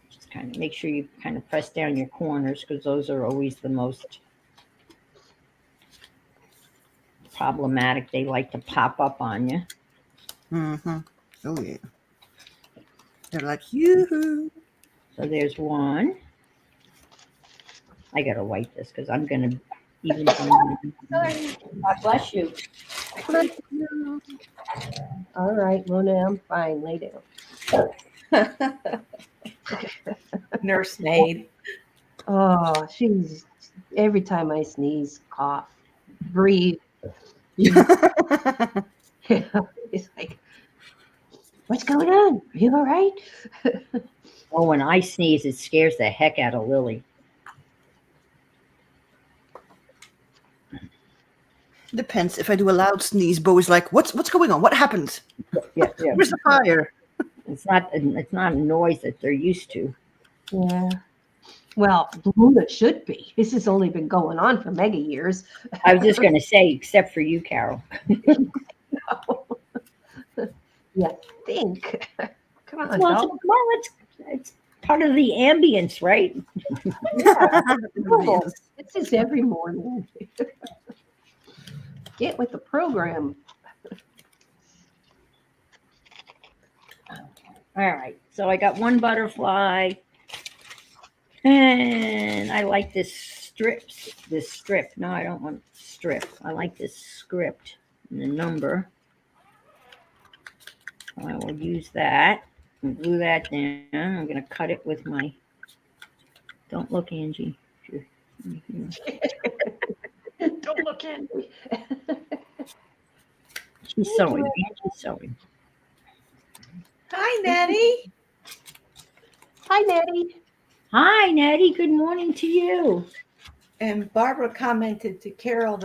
Just kind of make sure you kind of press down your corners because those are always the most problematic. They like to pop up on you. Mhm. Oh yeah. They're like you. So there's one. I gotta wipe this because I'm gonna even. God bless you. All right, Mona, I'm fine. Lay down. Nursemaid. Oh, she's every time I sneeze, cough, breathe. It's like, what's going on? Are you all right? Oh, when I sneeze, it scares the heck out of Lily. Depends. If I do a loud sneeze, Bo is like, "What's going on? What happened? Yeah. Where's the fire?" It's not a noise that they're used to. Yeah. Well, Luna should be. This has only been going on for mega years. I was just gonna say, except for you, Carol. Yeah, think. Come on, Well, dog. it's part of the ambience, right? Cool. This is every morning. Get with the program. All right. So I got one butterfly, and I like this strip. This strip. No, I don't want strip. I like this script and the number. I will use that and glue that down. I'm going to cut it with my. Don't look, Angie. Don't look at me. She's sewing. Angie's sewing. Hi, Nettie. Hi, Nettie. Hi, Nettie. Good morning to you. And Barbara commented to Carol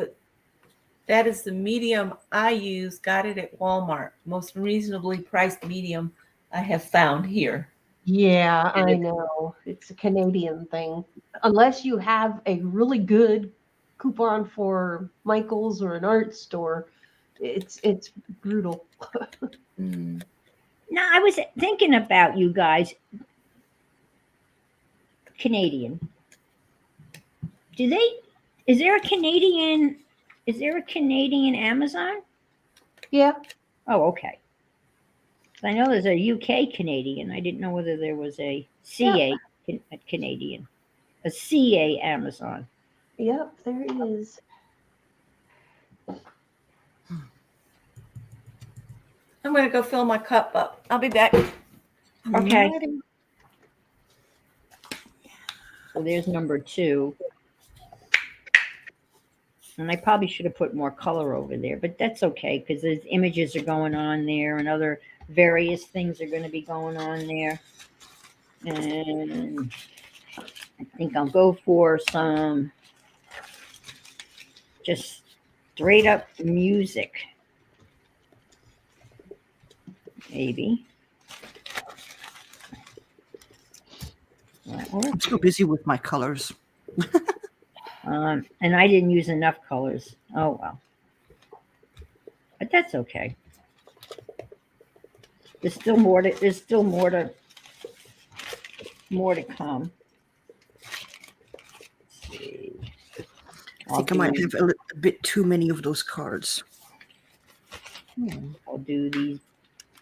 that is the medium I use. Got it at Walmart. Most reasonably priced medium I have found here. Yeah, I know. It's a Canadian thing. Unless you have a really good coupon for Michael's or an art store, it's brutal. Now, I was thinking about you guys. Canadian. Is there a Canadian Amazon? Yeah. Oh, okay. I know there's a UK Canadian. I didn't know whether there was a CA Canadian, a CA Amazon. Yep, there it is. I'm going to go fill my cup up. I'll be back. Okay. So there's number 2. And I probably should have put more color over there, but that's okay because there's images are going on there and other various things are going to be going on there. And I think I'll go for some just straight up music. Maybe. That I'm works. so busy with my colors. And I didn't use enough colors. Oh well. But that's okay. There's still more to come. Let's see. I think I might have a bit too many of those cards. I'll do these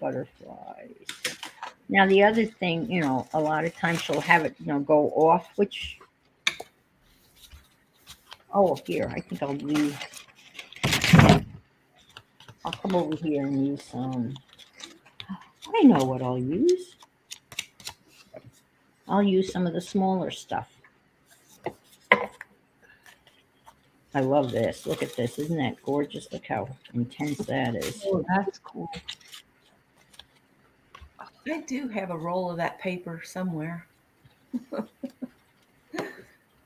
butterflies. Now the other thing, a lot of times she'll have it, go off, which here, I think I'll come over here and use some. I know what I'll use. I'll use some of the smaller stuff. I love this. Look at this. Isn't that gorgeous? Look how intense that is. Oh, that's cool. I do have a roll of that paper somewhere.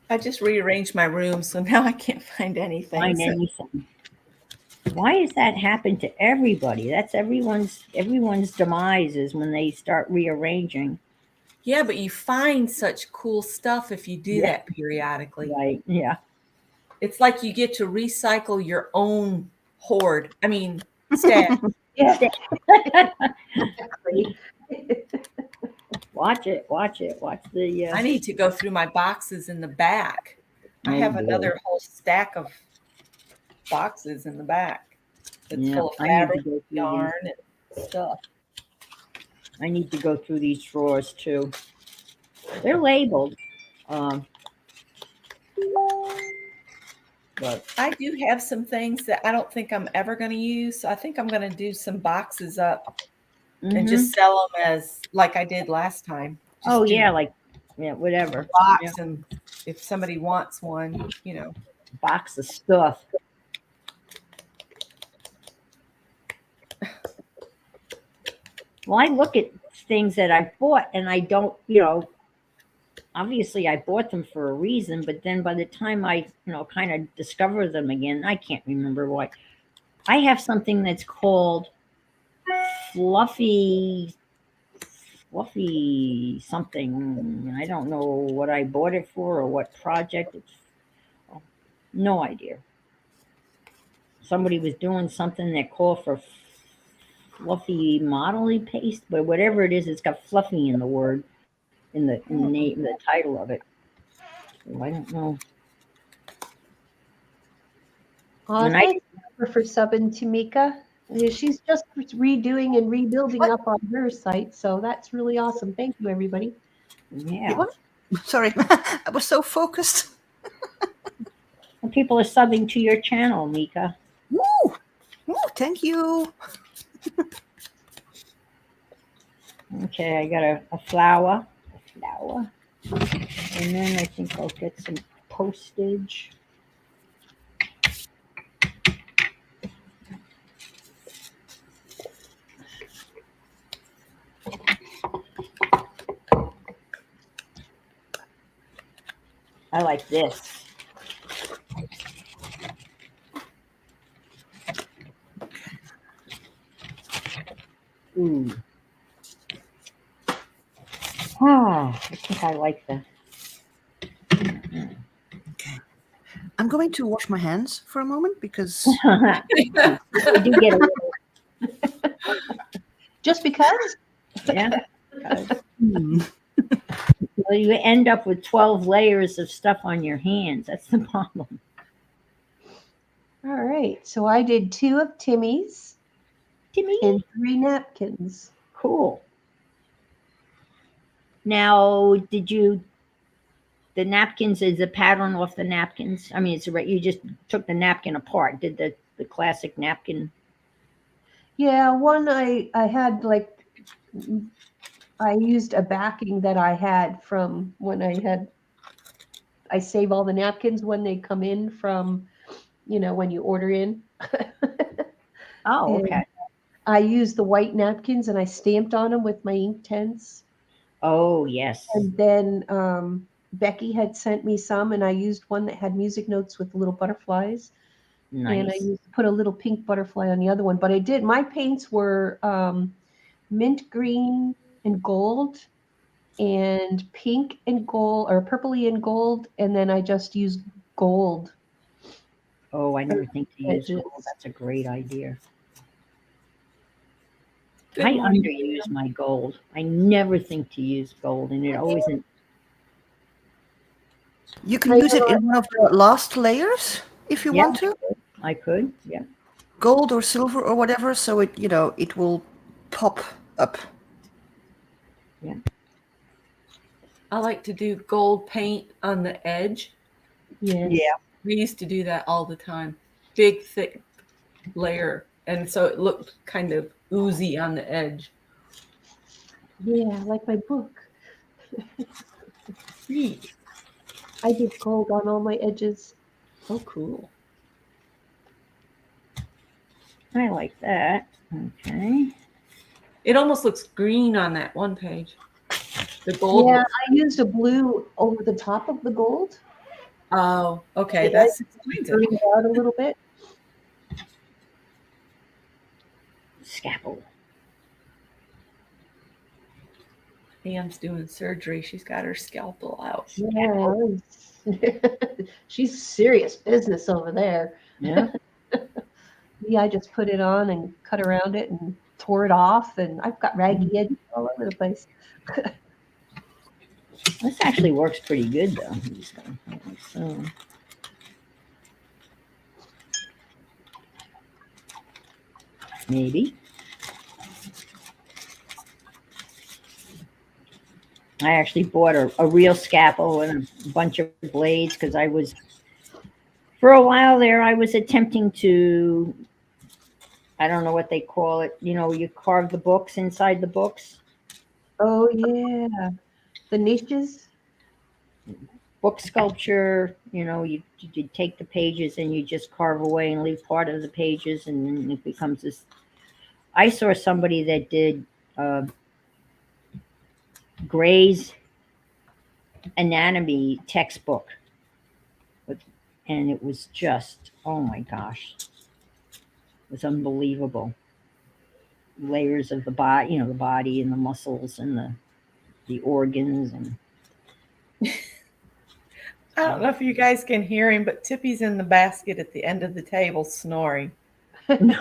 I just rearranged my room, so now I can't find anything. Find anything. Why does that happen to everybody? That's everyone's demise is when they start rearranging. Yeah, but you find such cool stuff if you do that periodically. Right. Yeah. It's like you get to recycle your own hoard. I mean, stash. Yeah. Watch it. Watch the. I need to go through my boxes in the back. I Oh, have boy. another whole stack of boxes in the back. It's Yeah, full of I need to fabric, go through yarn, and stuff. I need to go through these drawers too. They're labeled. But I do have some things that I don't think I'm ever going to use. So I think I'm going to do some boxes up and just sell them as like I did last time. Just do whatever. box, and if somebody wants one, Box of stuff. Well, I look at things that I bought and I don't, obviously I bought them for a reason, but then by the time I, kind of discover them again, I can't remember what. I have something that's called fluffy something. I don't know what I bought it for or what project. No idea. Somebody was doing something that called for fluffy modeling paste, but whatever it is, it's got fluffy in the word, in the name, the title of it. So I don't know. Thank you for subbing to Mika. She's just redoing and rebuilding up on her site, so that's really awesome. Thank you, everybody. Yeah. What? Sorry, I was so focused. Well, people are subbing to your channel, Mika. Woo! Woo, thank you. Okay, I got a flower. And then I think I'll get some postage. I like this. Ooh. I think I like that. Okay. I'm going to wash my hands for a moment because I do get a little, Just because? yeah. Well, you end up with 12 layers of stuff on your hands. That's the problem. All right. So I did 2 of Timmy's Timmy, and 3 napkins. cool. Now, the napkins, is the pattern off the napkins? I mean, you just took the napkin apart, did the classic napkin. Yeah, one I had I used a backing that I had from when I save all the napkins when they come in from when you order in. Oh, And okay. I used the white napkins and I stamped on them with my Inktense. Oh, yes. And then Becky had sent me some, and I used one that had music notes with little butterflies. And I Nice. put a little pink butterfly on the other one. But my paints were mint green and gold, and pink and gold, or purpley and gold. And then I just used gold Oh, I for never think to the use edges. gold. That's a great idea. Good I morning. underuse my gold. I never think to use gold, and it always. You can I use it know. in one of the last layers if you Yeah, want to, I could. Yeah. gold or silver or whatever, so it will pop up. Yeah. I like to do gold paint on the edge. Yes. Yeah. We used to do that all the time. Big, thick layer. And so it looked kind of oozy on the edge. Yeah, like my book. Neat. I did gold on all my edges. Oh, cool. I like that. Okay. It almost looks green on that one page. The gold Yeah, looks. I used a blue over the top of the gold. Oh, okay. Yeah, That's explains it. bring it out a little bit. Scalpel. Anne's doing surgery. She's got her scalpel out. Yeah. She's serious business over there. Yeah. Yeah, I just put it on and cut around it and tore it off, and I've got raggy edges all over the place. This actually works pretty good, though. So, maybe. I actually bought a real scalpel and a bunch of blades because for a while there, I was attempting to, I don't know what they call it, you carve the books inside the books, Oh yeah, the niches. book sculpture, you take the pages and you just carve away and leave part of the pages, and then it becomes this. I saw somebody that did Gray's anatomy textbook, and it was just, oh my gosh, it was unbelievable. Layers of the body, the body and the muscles and the organs and. I don't know if you guys can hear him, but Tippy's in the basket at the end of the table snoring. Can't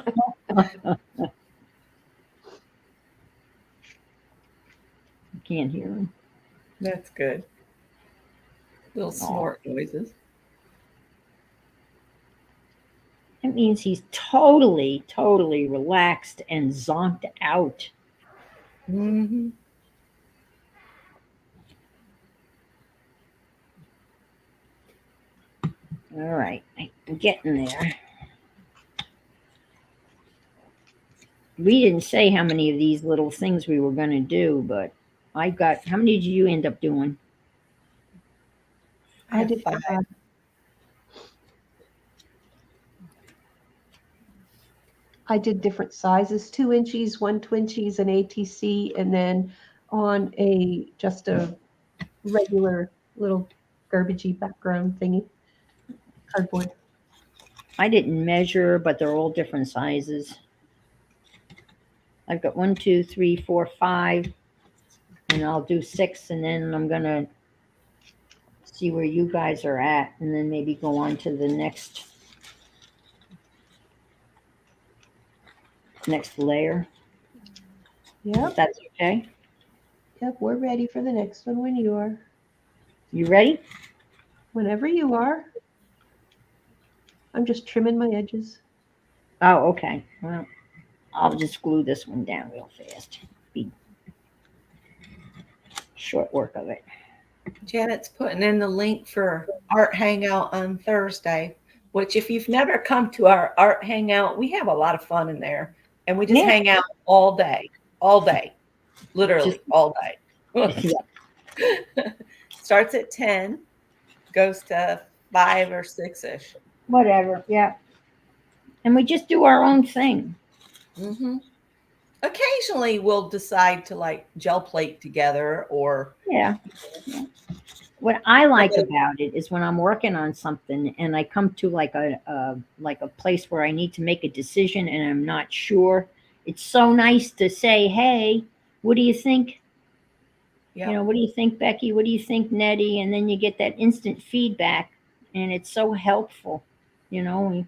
hear him. That's good. Little snort noises. That means he's totally, totally relaxed and zonked out. Mm-hmm. All right, I'm getting there. We didn't say how many of these little things we were going to do, but how many did you end up doing? I did 5. I did different sizes, 2 inches, 1 inches, an ATC, and then on just a regular little garbagey background thingy, cardboard. I didn't measure, but they're all different sizes. I've got 1, 2, 3, 4, 5, and I'll do 6, and then I'm gonna see where you guys are at, and then maybe go on to the next layer. Yep. If that's okay. Yep, we're ready for the next one when you are. You ready? Whenever you are. I'm just trimming my edges. Oh, okay. Well, I'll just glue this one down real fast. Be short work of it. Janet's putting in the link for Art Hangout on Thursday, which if you've never come to our Art Hangout, we have a lot of fun in there. And we just hang out all day, literally all day. Starts at 10, goes to 5 or 6-ish. whatever. Yeah. And we just do our own thing. Mm-hmm. Occasionally, we'll decide to like gel plate together, or Yeah. What I like about it is when I'm working on something and I come to like a place where I need to make a decision and I'm not sure. It's so nice to say, "Hey, what do you think? You yeah, know, what do you think, Becky? What do you think, Nettie?" And then you get that instant feedback, and it's so helpful. You know, we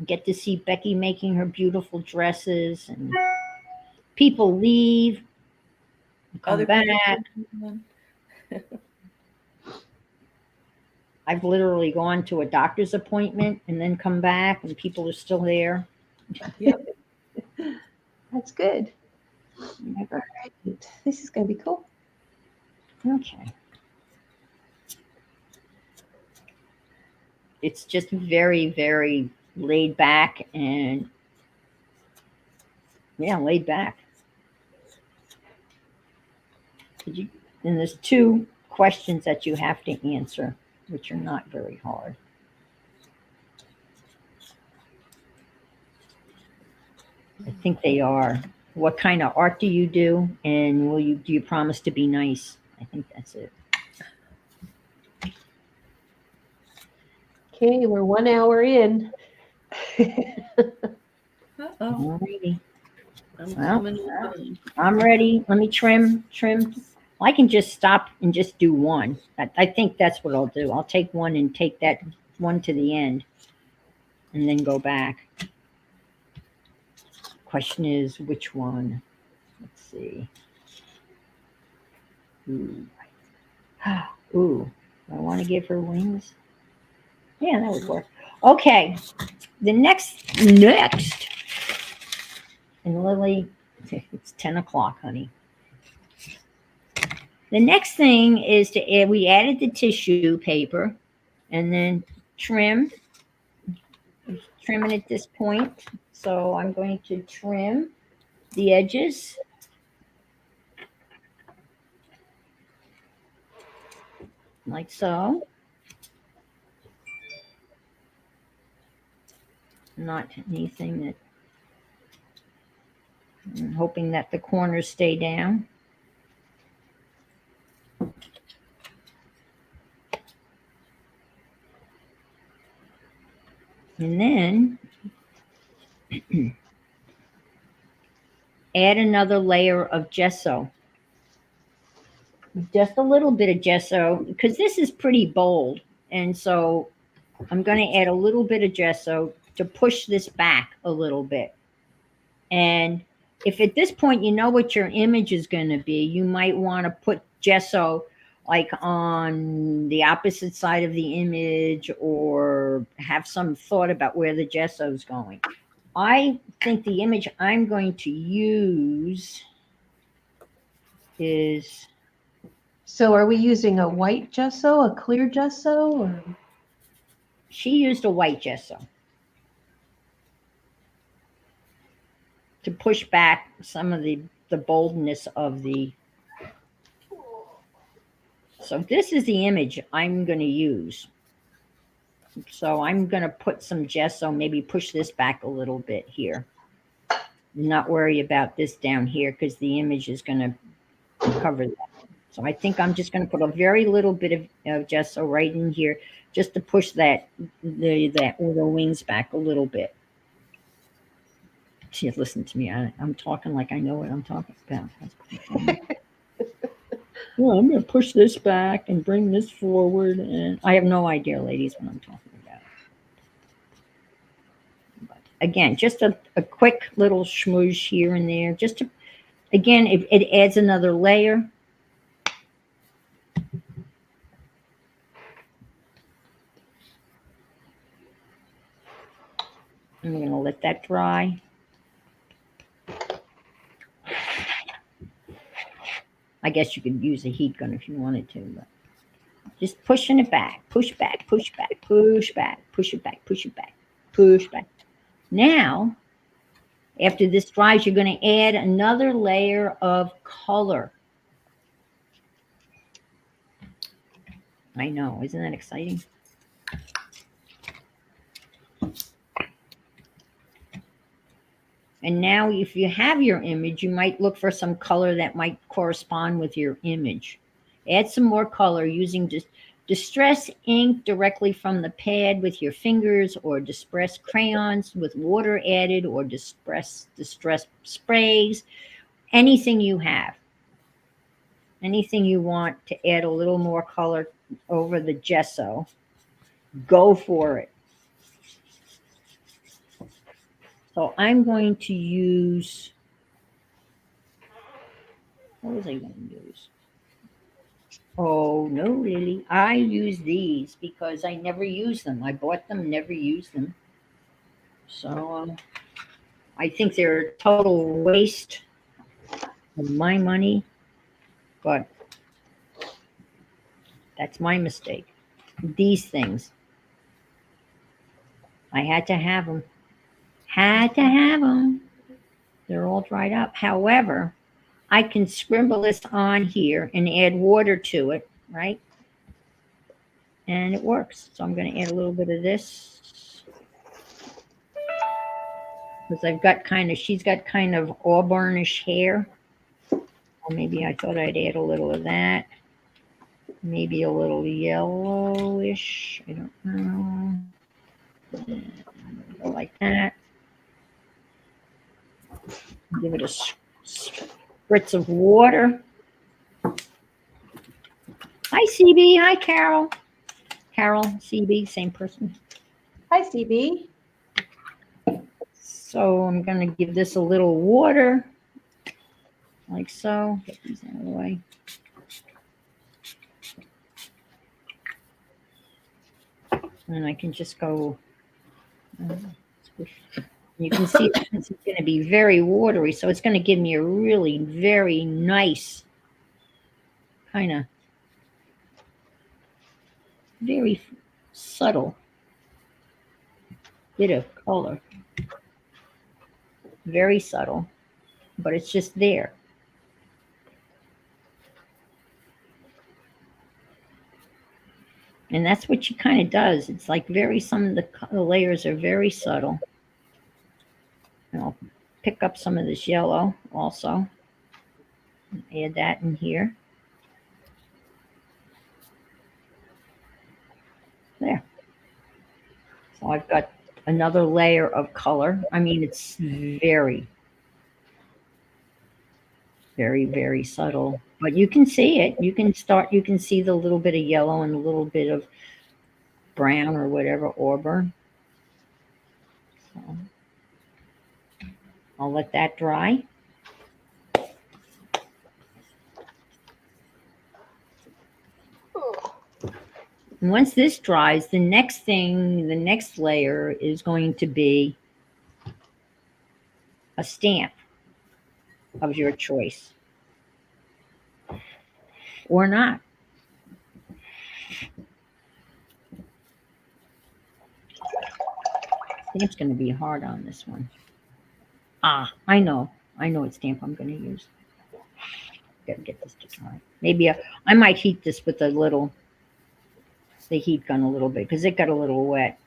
get to see Becky making her beautiful dresses, and people leave, come other back. people. I've literally gone to a doctor's appointment and then come back, and people are still there. Yep. That's good. Yep. All right. This is going to be cool. Okay. It's just very, very laid back and yeah, laid back. And there's two questions that you have to answer, which are not very hard. I think they are. What kind of art do you do? And do you promise to be nice? I think that's it. Okay, we're 1 hour in. Uh-oh. Alrighty. I'm Well, coming in. I'm ready. Let me trim. I can just stop and just do one. I think that's what I'll do. I'll take one and take that one to the end and then go back. Question is which one? Let's see. Ooh. Ooh. Do I want to give her wings? Yeah, that would work. Okay. The next. And Lily, it's 10 o'clock, honey. The next thing is to add, we added the tissue paper and then trim. Trimming at this point. So I'm going to trim the edges. Like so. Not anything that, I'm hoping that the corners stay down. And then add another layer of gesso. Just a little bit of gesso because this is pretty bold. And so I'm going to add a little bit of gesso to push this back a little bit. And if at this point you know what your image is going to be, you might want to put gesso like on the opposite side of the image or have some thought about where the gesso is going. I think the image I'm going to use is... So are we using a white gesso, a clear gesso? Or? She used a white gesso to push back some of the boldness of the... So this is the image I'm going to use. So I'm going to put some gesso, maybe push this back a little bit here. Not worry about this down here because the image is going to cover that. So I think I'm just going to put a very little bit of gesso right in here just to push the wings back a little bit. Gee, listen to me. I'm talking like I know what I'm talking about. That's pretty funny. Well, I'm going to push this back and bring this forward. And I have no idea, ladies, what I'm talking about. But again, just a quick little schmooze here and there. Just to, again, it adds another layer. I'm going to let that dry. I guess you could use a heat gun if you wanted to, but just pushing it back, push back, push back, push back, push it back, push it back, push back. Now, after this dries, you're going to add another layer of color. I know, isn't that exciting? And now if you have your image, you might look for some color that might correspond with your image. Add some more color using distress ink directly from the pad with your fingers, or distress crayons with water added, or distress sprays, anything you have. Anything you want to add a little more color over the gesso, go for it. So I'm going to use, what was I going to use? Oh, no, Lily. I use these because I never use them. I bought them, never used them. So I think they're a total waste of my money, but that's my mistake. These things, I had to have them. Had to have them. They're all dried up. However, I can scribble this on here and add water to it, right? And it works. So I'm going to add a little bit of this. Because I've got she's got kind of auburnish hair. Or maybe I thought I'd add a little of that. Maybe a little yellowish. I don't know. Go like that. Give it a spritz of water. Hi, CB. Hi, Carol. Carol, CB, same person. Hi, CB. So I'm going to give this a little water, like so. Get these out of the way. And I can just go. You can see it's going to be very watery, so it's going to give me a really very nice kind of very subtle bit of color. Very subtle, but it's just there. And that's what she kind of does. It's like some of the layers are very subtle. And I'll pick up some of this yellow also. Add that in here. There. So I've got another layer of color. I mean, it's very, very, very subtle. But you can see it. You can see the little bit of yellow and a little bit of brown or whatever, auburn. So I'll let that dry. And once this dries, the next layer is going to be a stamp of your choice. Or not. Stamp's going to be hard on this one. Ah, I know what stamp I'm going to use. Gotta get this to dry. Maybe I might heat this with the heat gun a little bit because it got a little wet.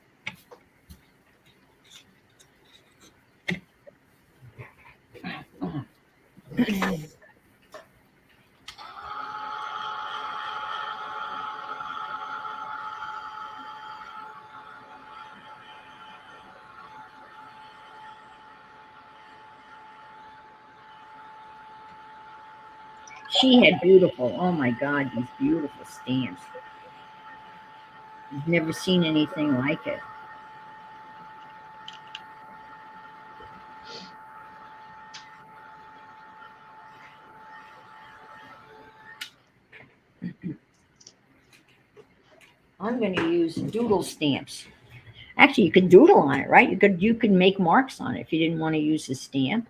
She had beautiful, oh my God, these beautiful stamps. I've never seen anything like it. I'm going to use Doodle Stamps. Actually, you could doodle on it, right? You could make marks on it if you didn't want to use the stamp.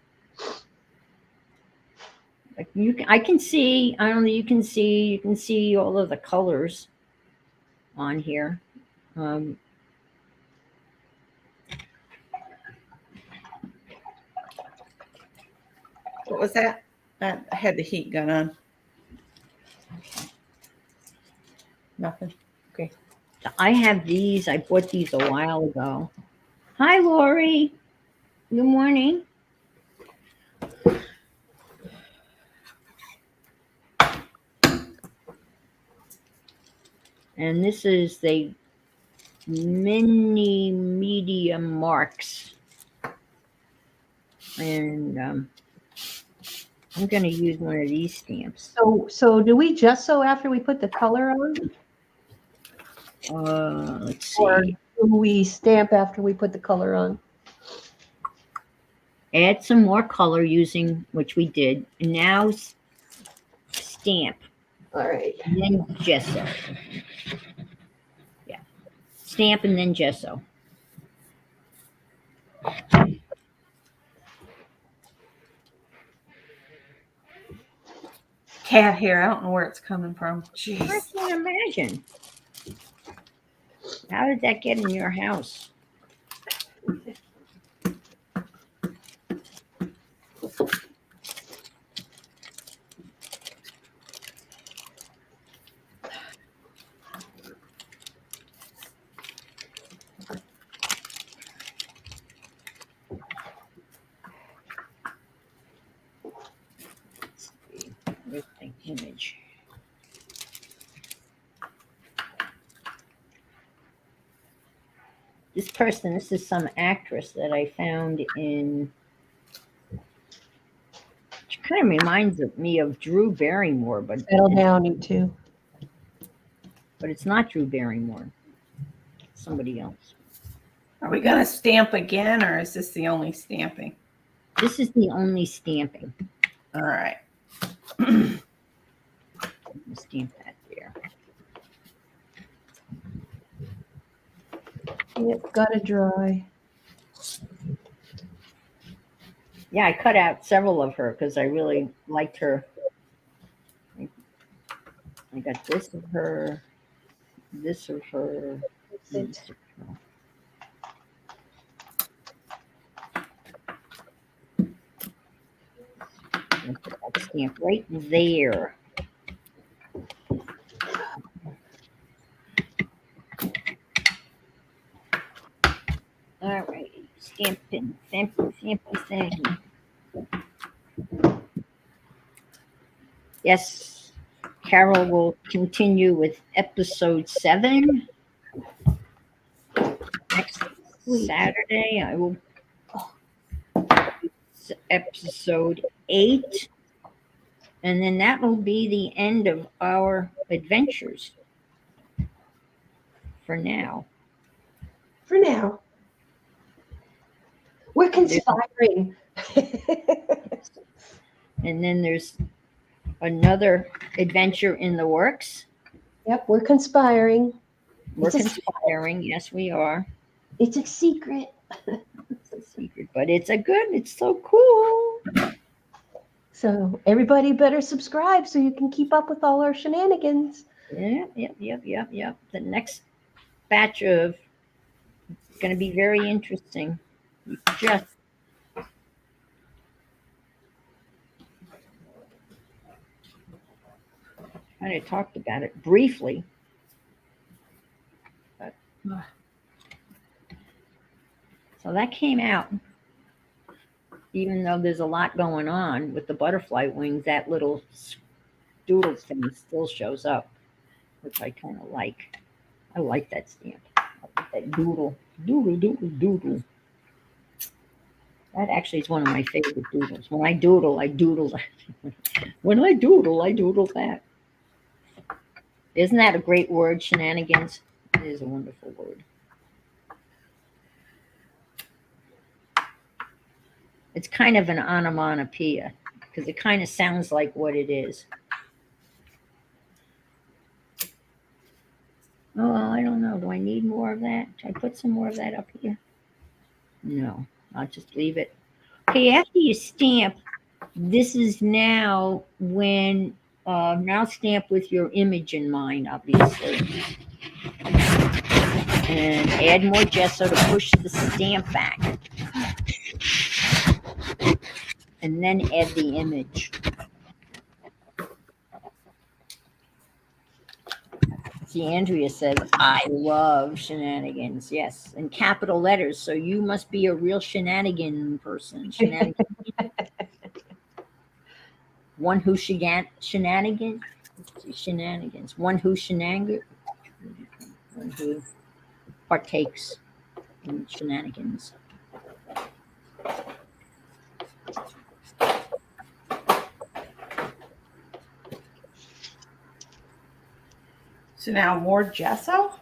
I can see. I don't know. You can see all of the colors on here. What was that? I had the heat gun on. Nothing. Okay. I have these. I bought these a while ago. Hi, Lori. Good morning. And this is the mini medium marks. And I'm going to use one of these stamps. So do we gesso after we put the color on, Let's or see. do we stamp after we put the color on? Add some more color using, which we did. And now stamp. All right. And then gesso. Yeah. Stamp and then gesso. Cat hair. I don't know where it's coming from. I Jeez. can't imagine. How did that get in your house? Let's see. Where's the image? This person, this is some actress that I found in. She kind of reminds me of Drew Barrymore, but Settle down, you two. it's not Drew Barrymore. It's somebody else. Are we gonna stamp again, or is this the only stamping? This is the only stamping. All right. Stamp that there. Yep, gotta dry. Yeah, I cut out several of her because I really liked her. I got this of her, this of her. and this of her. I'll put that stamp right there. All right, stamping, stamping. Yes, Carol will continue with episode 7. Next Saturday, I will episode 8. And then that will be the end of our adventures for now. For now. We're conspiring. And then there's another adventure in the works. Yep, we're conspiring. We're It's a conspiring. Yes, we are. It's a secret. It's a secret, but it's so cool. So everybody better subscribe so you can keep up with all our shenanigans. Yeah, yep. The next batch of going to be very interesting. You just kind of talked about it briefly. But, so that came out. Even though there's a lot going on with the butterfly wings, that little doodle stamp still shows up, which I kind of like. I like that stamp. I like that doodle. That actually is one of my favorite doodles. When I doodle, I doodle that. When I doodle that. Isn't that a great word, shenanigans? It is a wonderful word. It's kind of an onomatopoeia because it kind of sounds like what it is. Oh, I don't know. Do I need more of that? Should I put some more of that up here? No, I'll just leave it. Okay, after you stamp, this is now when, now stamp with your image in mind, obviously. And add more gesso to push the stamp back. And then add the image. See, Andrea says, I love shenanigans. Yes, in capital letters. So you must be a real shenanigan person. One who shenanigans. One who shenanigans. someone who partakes in shenanigans. So now more gesso?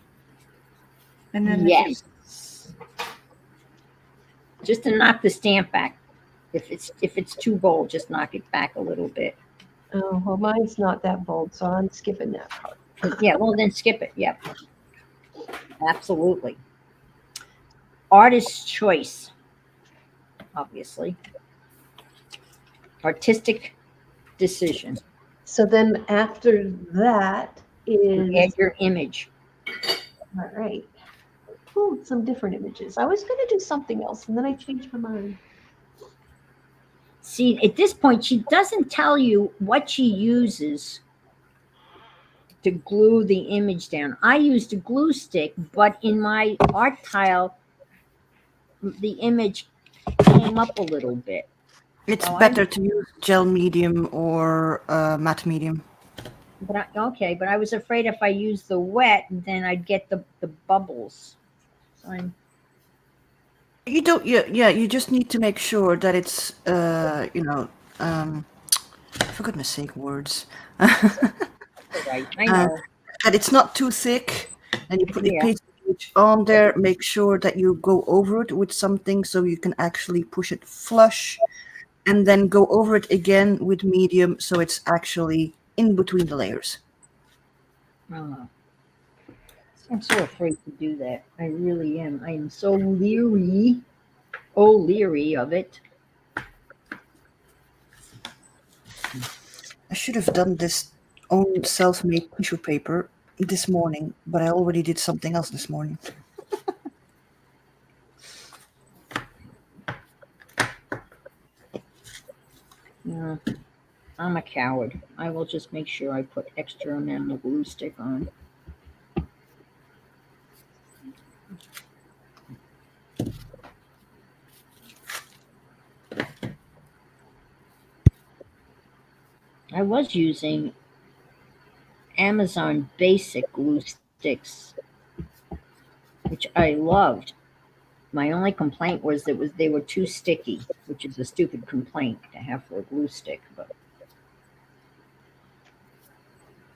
And then Yes. Just to knock the stamp back. If it's too bold, just knock it back a little bit. Oh, well, mine's not that bold, so I'm skipping that part. Yeah, well then skip it. Yep. Absolutely. Artist's choice, obviously. Artistic decision. So then after that You is, add your image. all right. Ooh, some different images. I was going to do something else, and then I changed my mind. See, at this point, she doesn't tell you what she uses to glue the image down. I used a glue stick, but in my art tile, the image came up a little bit. It's So better to use gel medium or matte medium. But I was afraid if I used the wet, then I'd get the bubbles. So You don't. Yeah. You just need to make sure that it's for goodness sake, words. right, I know. That it's not too thick, and you put the Yeah. paste image on there. Make sure that you go over it with something so you can actually push it flush, and then go over it again with medium so it's actually in between the layers. I'm so afraid to do that. I really am. I am so leery of it. I should have done this own self-made tissue paper this morning, but I already did something else this morning. Yeah, I'm a coward. I will just make sure I put extra amount of glue stick on. I was using Amazon basic glue sticks, which I loved. My only complaint was they were too sticky, which is a stupid complaint to have for a glue stick. But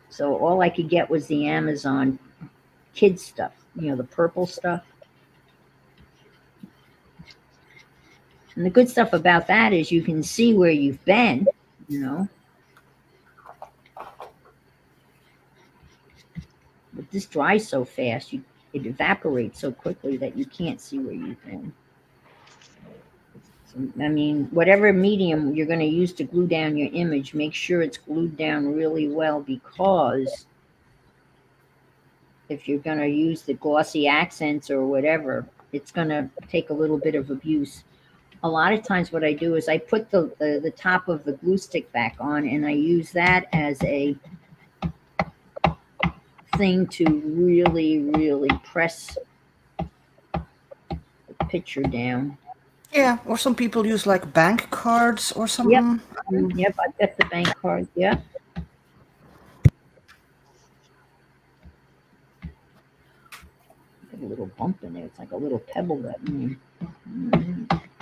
so all I could get was the Amazon kids stuff, the purple stuff. And the good stuff about that is you can see where you've been, But this dries so fast, it evaporates so quickly that you can't see where you've been. So, I mean, whatever medium you're going to use to glue down your image, make sure it's glued down really well, because if you're going to use the glossy accents or whatever, it's going to take a little bit of abuse. A lot of times what I do is I put the top of the glue stick back on, and I use that as a thing to really, really press the picture down. Yeah, or some people use like bank cards or something. Yep, I've got the bank card. Yep. Got a little bump in there. It's like a little pebble that I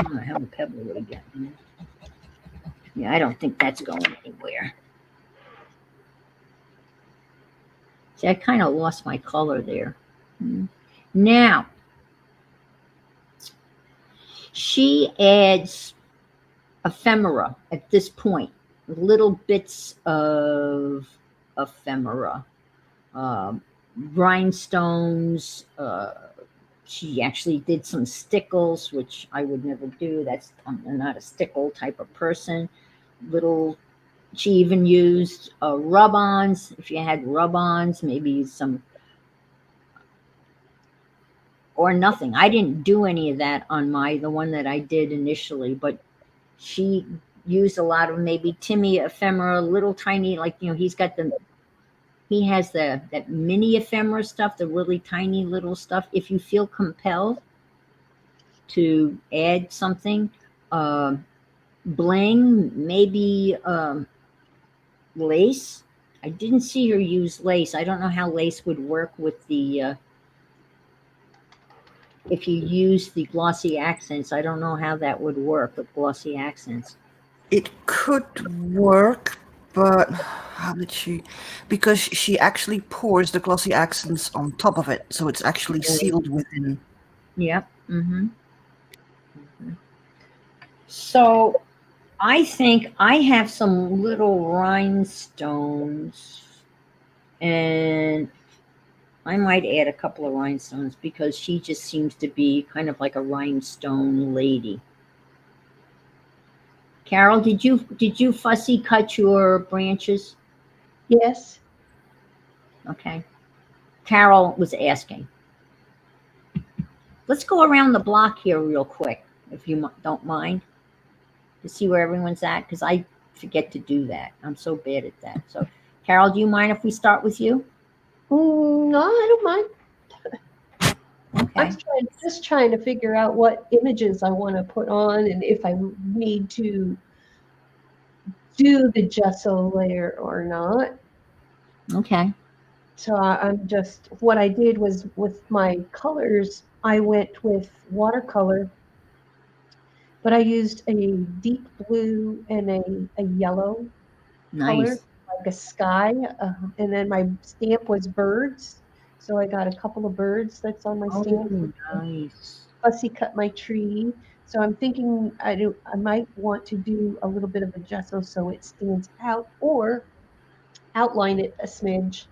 don't know how the pebble would get. Yeah, I don't think that's going anywhere. See, I kind of lost my color there. Now, she adds ephemera at this point, little bits of ephemera, rhinestones. She actually did some stickles, which I would never do. I'm not a stickle type of person. She even used rub-ons. If you had rub-ons, maybe some, or nothing. I didn't do any of that on the one that I did initially, but she used a lot of maybe Timmy ephemera, little tiny, like, he has that mini ephemera stuff, the really tiny little stuff. If you feel compelled to add something, bling, maybe lace. I didn't see her use lace. I don't know how lace would work with the if you use the glossy accents. I don't know how that would work with glossy accents. It could work, but how did she? Because she actually pours the glossy accents on top of it, so it's actually sealed within. Yep. So I think I have some little rhinestones, and I might add a couple of rhinestones because she just seems to be kind of like a rhinestone lady. Carol, did you fussy cut your branches? Yes. Okay. Carol was asking. Let's go around the block here real quick, if you don't mind, to see where everyone's at, because I forget to do that. I'm so bad at that. So, Carol, do you mind if we start with you? No, I don't mind. Okay. I'm just trying to figure out what images I want to put on and if I need to do the gesso layer or not. Okay. So I'm just, what I did was with my colors, I went with watercolor, but I used a deep blue and a yellow color, Nice. like a sky. And then my stamp was birds. So I got a couple of birds that's on my stamp. Oh, nice. Fussy cut my tree. So I'm thinking I might want to do a little bit of a gesso so it stands out, or outline it a smidge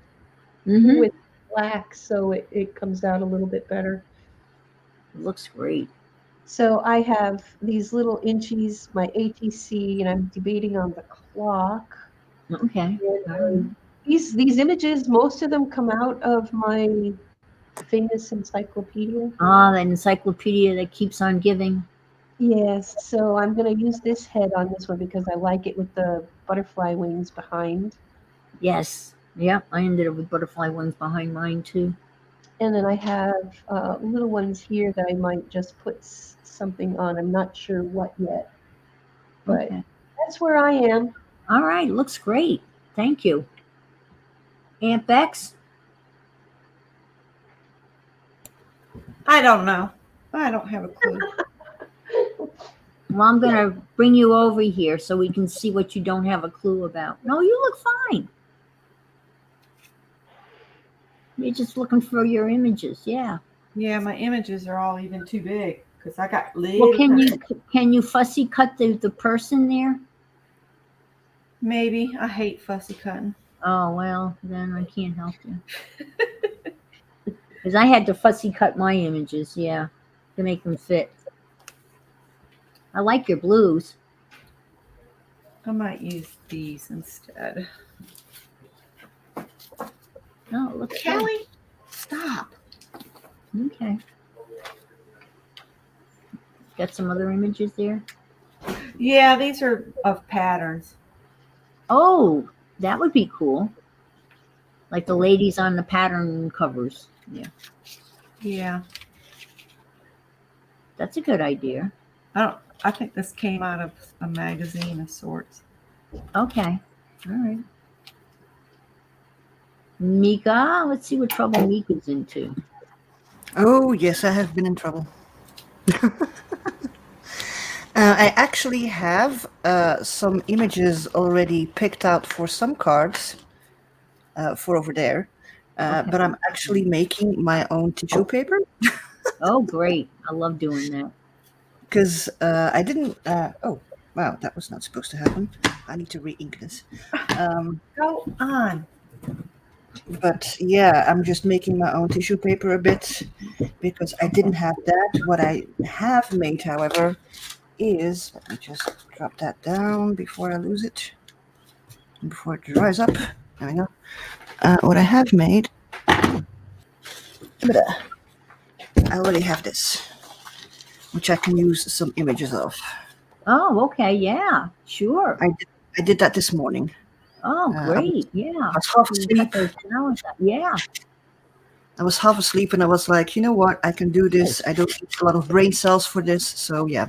with black so it comes out a little bit better. Looks great. So I have these little inchies, my ATC, and I'm debating on the clock. Okay. And these images, most of them come out of my famous encyclopedia. Ah, that encyclopedia that keeps on giving. Yes, so I'm going to use this head on this one because I like it with the butterfly wings behind. Yes. Yep. I ended up with butterfly wings behind mine too. And then I have little ones here that I might just put something on. I'm not sure what yet, but Okay. that's where I am. All right. Looks great. Thank you. Aunt Bex? I don't know. I don't have a clue. Well, I'm going to bring you over here so we can see what you don't have a clue about. No, you look fine. You're just looking for your images. Yeah. Yeah, my images are all even too big because I got Well, little. can you fussy cut the person there? Maybe. I hate fussy cutting. Oh, well, then I can't help you. Because I had to fussy cut my images, yeah, to make them fit. I like your blues. I might use these instead. Oh, look, Kelly, stop. Okay. Got some other images there? Yeah, these are of patterns. Oh, that would be cool. Like the ladies on the pattern covers. Yeah, Yeah. that's a good idea. I think this came out of a magazine of sorts. Okay. All right. Mika, let's see what trouble Mika's into. Oh, yes, I have been in trouble. I actually have some images already picked out for some cards for over there, Okay. but I'm actually making my own tissue paper Oh, great. I love doing that. because I didn't. Oh, wow, that was not supposed to happen. I need to re-ink this. Go on. But yeah, I'm just making my own tissue paper a bit because I didn't have that. What I have made, however, is, let me just drop that down before I lose it, before it dries up. There we go. What I have made, I already have this, which I can use some images of. Oh, okay. Yeah, sure. I did that this morning. Oh, great. Yeah. I was half You cut asleep. those flowers out. Yeah. I was half asleep and I was like, you know what? I can do this. I don't need a lot of brain cells for this. So yeah.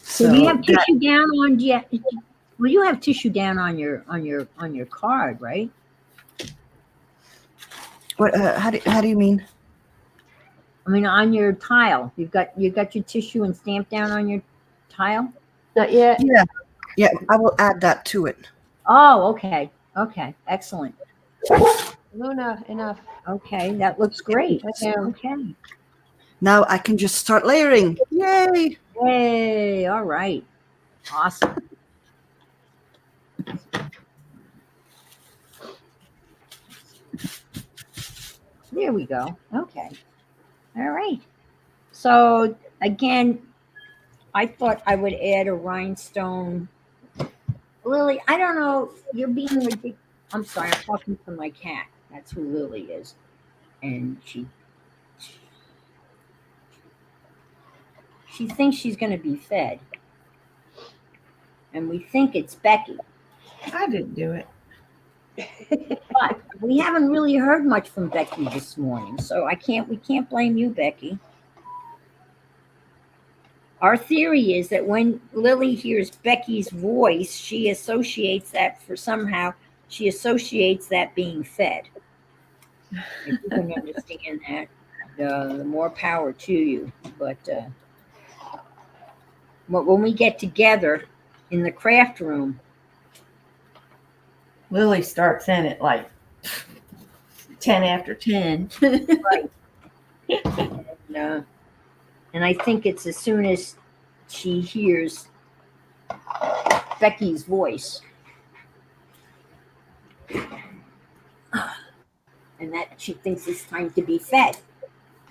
So you have tissue down on well, you have tissue down on your card, right? What? How do you mean? I mean, on your tile, you got your tissue and stamp down on your tile. Not yet. Yeah, yeah. I will add that to it. Oh, okay, okay, excellent. Luna, enough. Okay, that looks great. Cut down. Okay, Now I can just start layering. Yay! yay! All right, awesome. There we go. Okay, all right. So again, I thought I would add a rhinestone. Lily, I don't know. You're being ridiculous. I'm sorry. I'm talking to my cat. That's who Lily is, and she thinks she's going to be fed, and we think it's Becky, I didn't do it. but we haven't really heard much from Becky this morning, so we can't blame you, Becky. Our theory is that when Lily hears Becky's voice, she associates that being fed. If you can understand that, the more power to you. But when we get together in the craft room, Lily starts in at like 10 after 10. right? And I think it's as soon as she hears Becky's voice, and that she thinks it's time to be fed,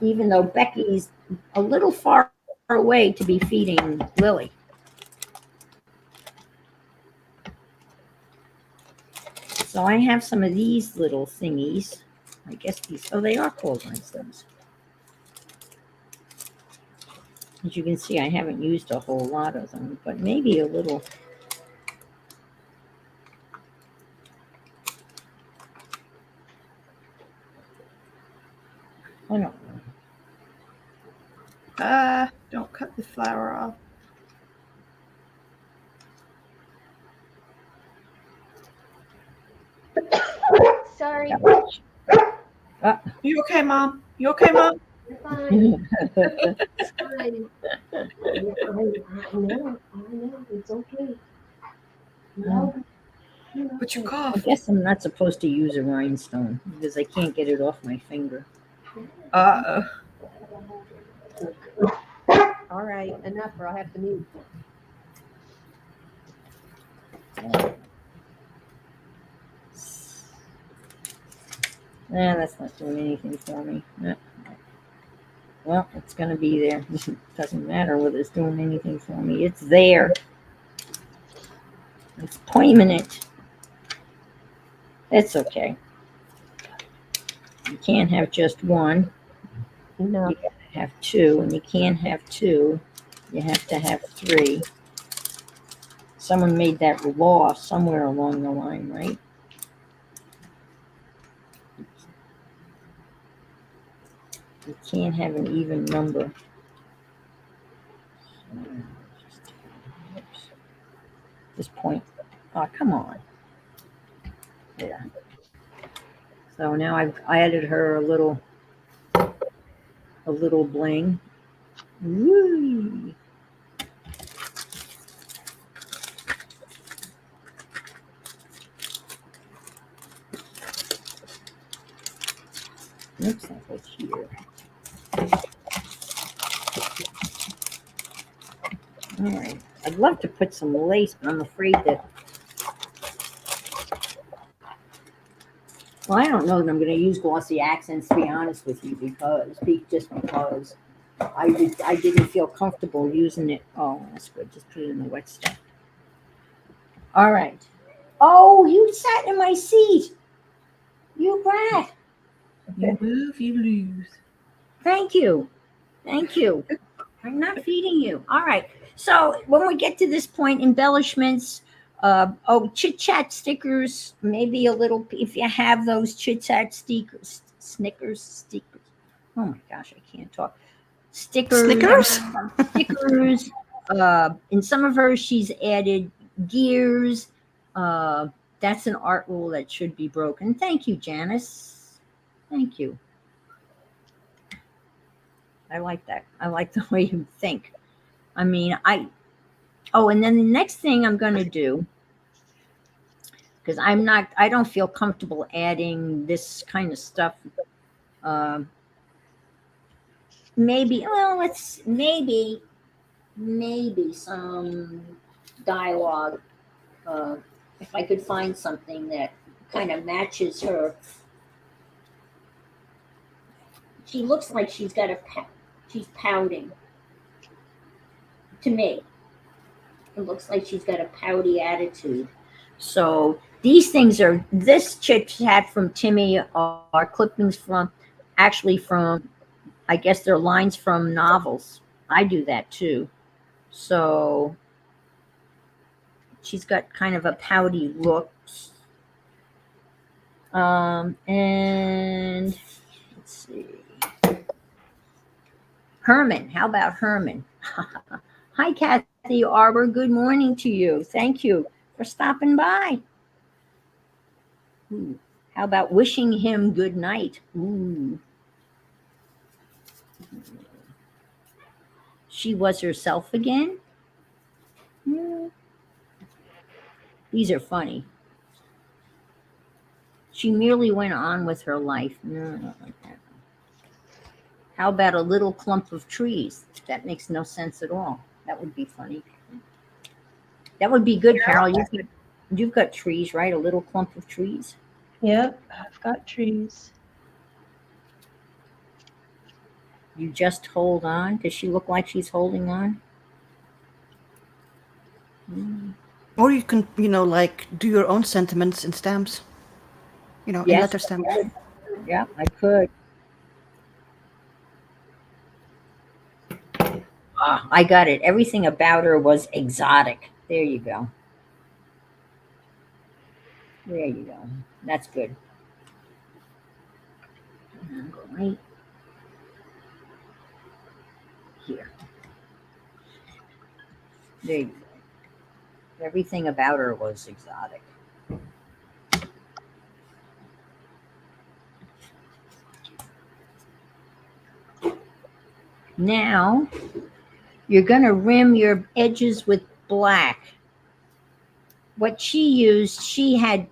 even though Becky's a little far away to be feeding Lily. So I have some of these little thingies. I guess they are called rhinestones. As you can see, I haven't used a whole lot of them, but maybe a little. I don't know. Don't cut the flower off. Sorry. You okay, Mom? You okay, Mom? You're fine. It's fine. I know. It's okay. No. But you I cough. guess I'm not supposed to use a rhinestone because I can't get it off my finger. Uh-oh. All right, enough, or I'll have to mute. That's not doing anything for me. Well, it's going to be there. It doesn't matter whether it's doing anything for me. It's there. It's permanent. It's okay. You can't have just one. No. You gotta have two, and you can't have two. You have to have three. Someone made that law somewhere along the line, right? You can't have an even number. This point. Oh, come on. Yeah. So now I've added her a little bling. Woo. Looks like it's here. All right. I'd love to put some lace, but I'm afraid that. Well, I don't know that I'm going to use glossy accents, to be honest with you, because I didn't feel comfortable using it. Oh, that's good. Just put it in the wet stuff. All right. Oh, you sat in my seat. You brat. You move, you lose. Thank you. Thank you. I'm not feeding you. All right. So when we get to this point, embellishments, chit chat stickers, maybe a little, if you have those chit chat stickers. Oh my gosh, I can't talk. Stickers. Stickers. In some of hers, she's added gears. That's an art rule that should be broken. Thank you, Janice. Thank you. I like that. I like the way you think. I mean, oh, and then the next thing I'm going to do, because I don't feel comfortable adding this kind of stuff. Um, maybe some dialogue. Uh, if I could find something that kind of matches her. She looks like she's pouting. To me, it looks like she's got a pouty attitude. So this chit chat from Timmy are clippings from, I guess they're lines from novels. I do that too. So she's got kind of a pouty look. And let's see. Herman, how about Herman? Hi, Kathy Arbor. Good morning to you. Thank you for stopping by. Ooh, how about wishing him good night? Ooh. She was herself again? Hmm. These are funny. She merely went on with her life. No, not like that. How about a little clump of trees? That makes no sense at all. That would be funny. That would be good, Carol. You've got trees, right? A little clump of trees. Yep, I've got trees. You just hold on. Does she look like she's holding on? Or you can, like do your own sentiments in stamps. In letter stamps. Yeah, I could. I got it. Everything about her was exotic. There you go. There you go. That's good. And go right here. There you go. Everything about her was exotic. Now, you're going to rim your edges with black. What she had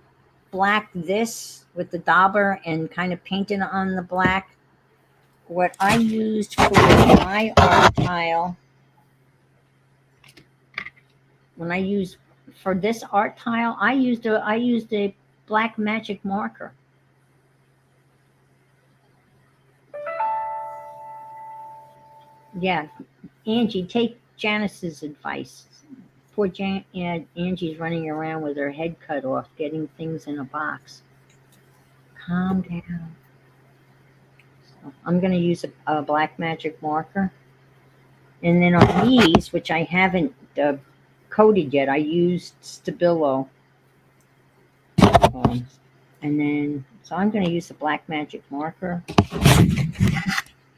black this with the dauber and kind of painted on the black. What I used for my art tile, for this art tile, I used a black magic marker. Yeah, Angie, take Janice's advice. Poor Angie's running around with her head cut off, getting things in a box. Calm down. So I'm going to use a black magic marker. And then on these, which I haven't coated yet, I used Stabilo. And then, so I'm going to use the black magic marker.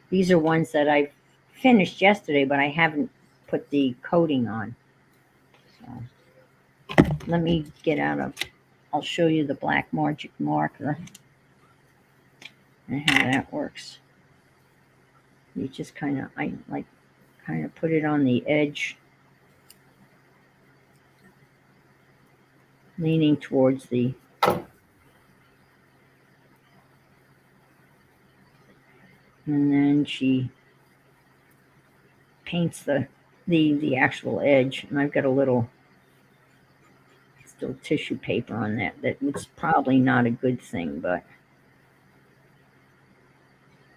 These are ones that I finished yesterday, but I haven't put the coating on. So let me I'll show you the black magic marker and how that works. You just kind of put it on the edge, leaning towards the and then she paints the actual edge, and I've got a little still tissue paper on that it's probably not a good thing,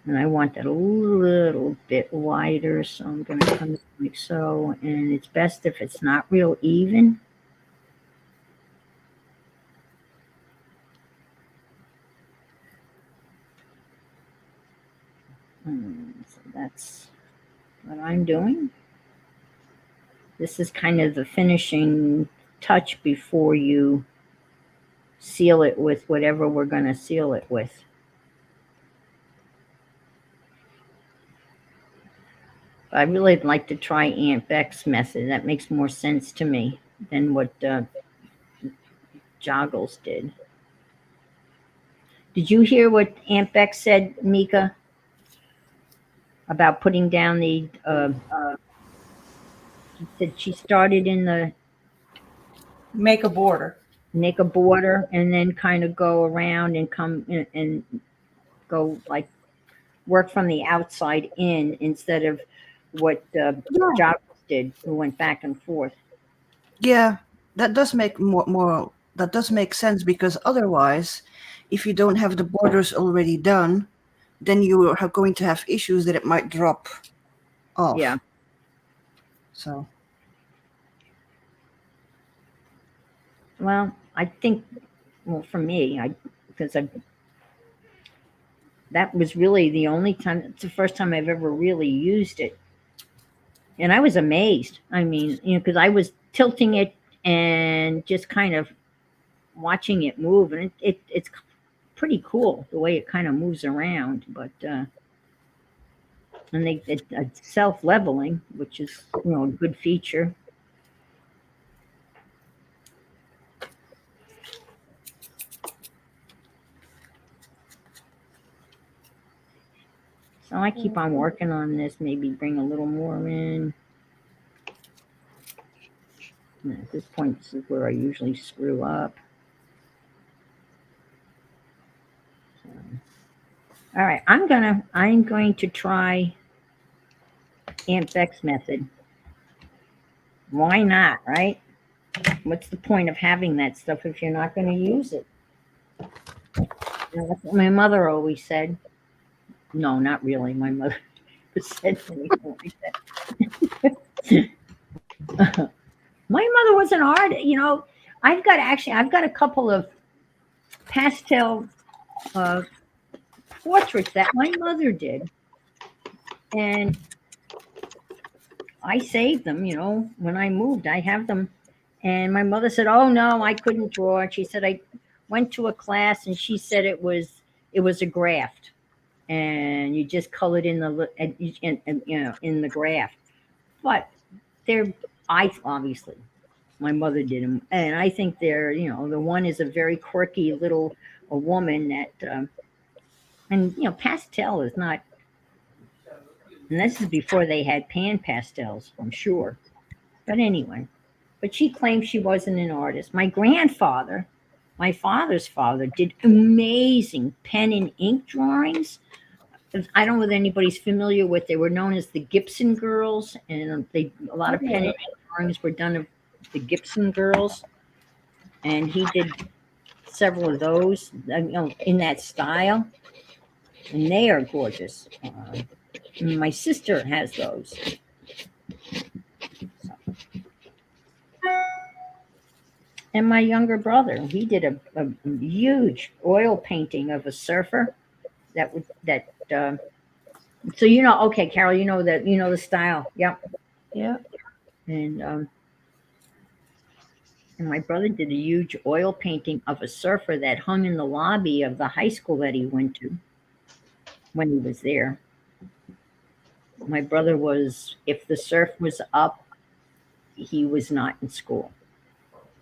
and I want that a little bit wider, so I'm going to come like so, and it's best if it's not real even. So that's what I'm doing. This is kind of the finishing touch before you seal it with whatever we're going to seal it with. I really like to try Aunt Beck's method. That makes more sense to me than what Joggles did. Did you hear what Aunt Beck said, Mika, about putting down the? She said she started in the Make a border. make a border and then kind of go around and come in and go like work from the outside in instead of what Yeah. Josh did, who went back and forth. Yeah, that does make more that does make sense, because otherwise, if you don't have the borders already done, then you are going to have issues that it might drop off. Yeah. So Well, I think, well, for me, because that was really the only time, it's the first time I've ever really used it. And I was amazed. I mean, because I was tilting it and just kind of watching it move. And it's pretty cool the way it kind of moves around. But, and it's self leveling, which is, a good feature. So I keep on working on this, maybe bring a little more in. And at this point, this is where I usually screw up. So, all right, I'm going to try Aunt Beck's method. Why not, right? What's the point of having that stuff if you're not going to use it? That's what my mother always said. No, not really. My mother said anything like that. My mother was an artist. I've got a couple of pastel portraits that my mother did, and I saved them. When I moved, I have them. And my mother said, "Oh no, I couldn't draw." And she said, "I went to a class, and she said it was a graft, and you just colored in in the graft." But I obviously, my mother did them, and I think they're, the one is a very quirky little a woman that, and pastel is not, and this is before they had pan pastels, I'm sure. But anyway, but she claimed she wasn't an artist. My grandfather, my father's father, did amazing pen and ink drawings. I don't know if anybody's familiar with. They were known as the Gibson girls, and a lot of pen and ink drawings were done of the Gibson girls, and he did several of those, in that style, and they are gorgeous. My sister has those. And my younger brother, he did a huge oil painting of a surfer that would that. So okay, Carol, the style. Yep. Yeah. And my brother did a huge oil painting of a surfer that hung in the lobby of the high school that he went to when he was there. My brother was, if the surf was up, he was not in school.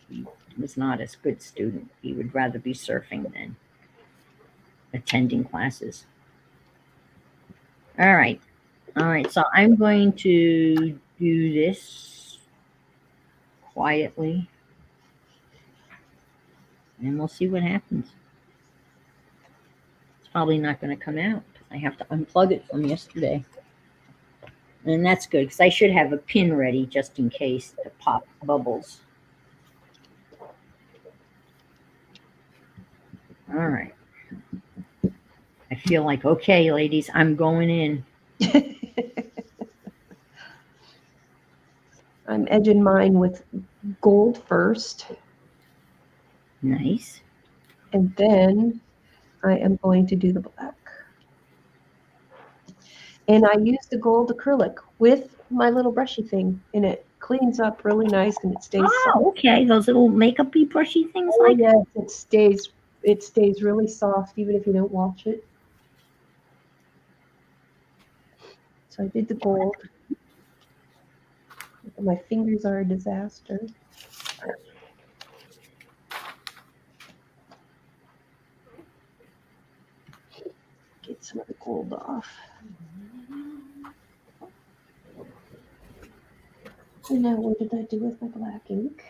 He was not a good student. He would rather be surfing than attending classes. All right. So I'm going to do this quietly, and we'll see what happens. It's probably not going to come out because I have to unplug it from yesterday. And that's good because I should have a pin ready just in case to pop bubbles. All right. I feel like, okay, ladies, I'm going in. I'm edging mine with gold first, Nice. and then I am going to do the black. And I use the gold acrylic with my little brushy thing, and it cleans up really nice, and it stays soft. Oh, okay. Those little makeup-y brushy things Oh, like that. yes, it stays really soft even if you don't wash it. So I did the gold. My fingers are a disaster. get some of the gold off. And now what did I do with my black ink?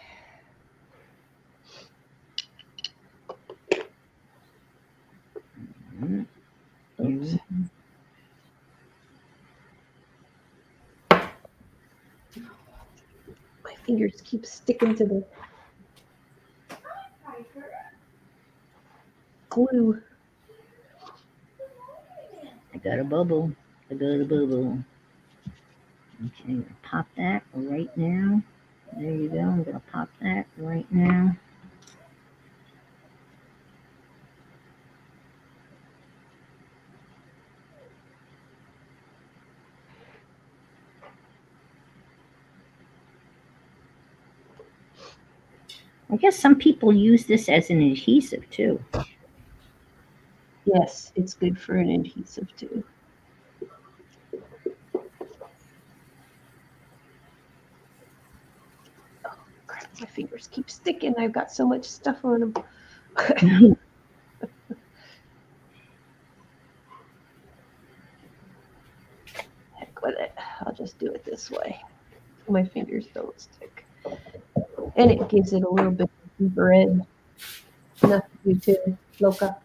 Oops. My fingers keep sticking to the glue. I got a bubble. I got a bubble. Okay, I'm gonna pop that right now. There you go. I'm gonna pop that right now. I guess some people use this as an adhesive too. Yes, it's good for an adhesive too. Oh, crap, my fingers keep sticking. I've got so much stuff on them. Heck with it. I'll just do it this way. My fingers don't stick. And it gives it a little bit of red. Enough for you too, Loca.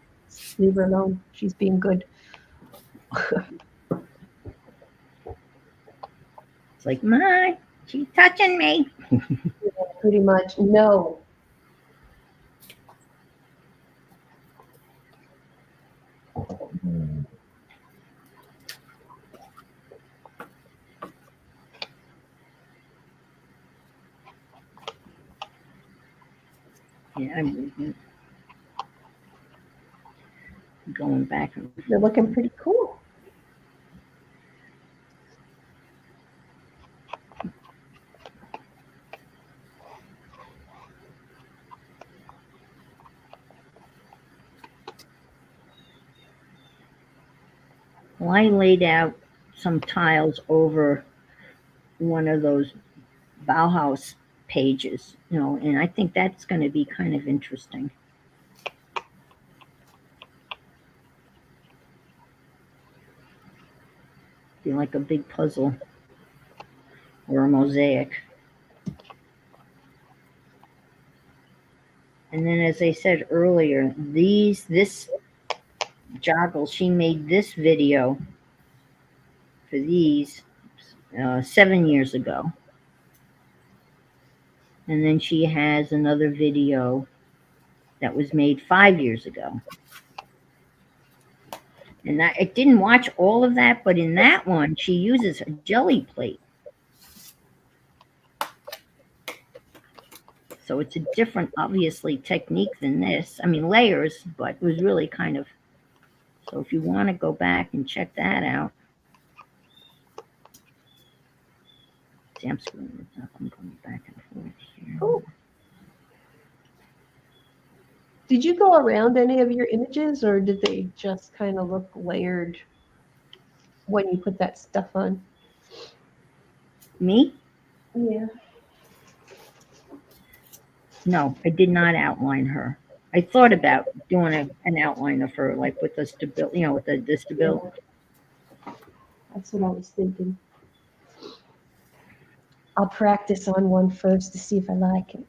Leave her alone. She's being good. It's like, my, she's touching me. Pretty much. No. Yeah, I'm going back. You're looking pretty cool. Well, I laid out some tiles over one of those Bauhaus pages, you know, and I think that's going to be kind of interesting. Be like a big puzzle or a mosaic. And then, as I said earlier, this Joggle, she made this video for these 7 years ago. And then she has another video that was made 5 years ago. And I didn't watch all of that, but in that one, she uses a jelly plate. So it's a different, obviously, technique than this. I mean, layers, but it was really kind of. So if you want to go back and check that out. See, I'm screwing this up. I'm going back and forth here. Cool. Did you go around any of your images, or did they just kind of look layered when you put that stuff on? Me? Yeah. No, I did not outline her. I thought about doing an outline of her, like with the stability, you know, with the stability. That's what I was thinking. I'll practice on one first to see if I like it.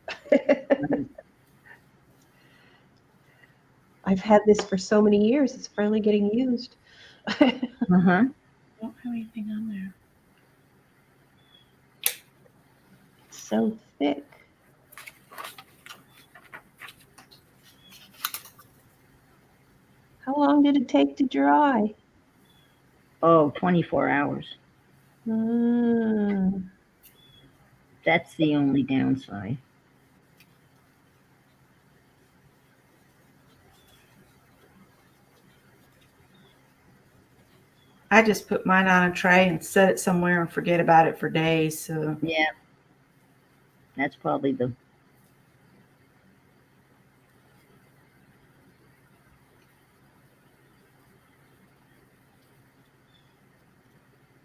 I've had this for so many years. It's finally getting used. Uh-huh. I don't have anything on there. It's so thick. How long did it take to dry? Oh, 24 hours. Mm. That's the only downside. I just put mine on a tray and set it somewhere and forget about it for days. So Yeah. That's probably the.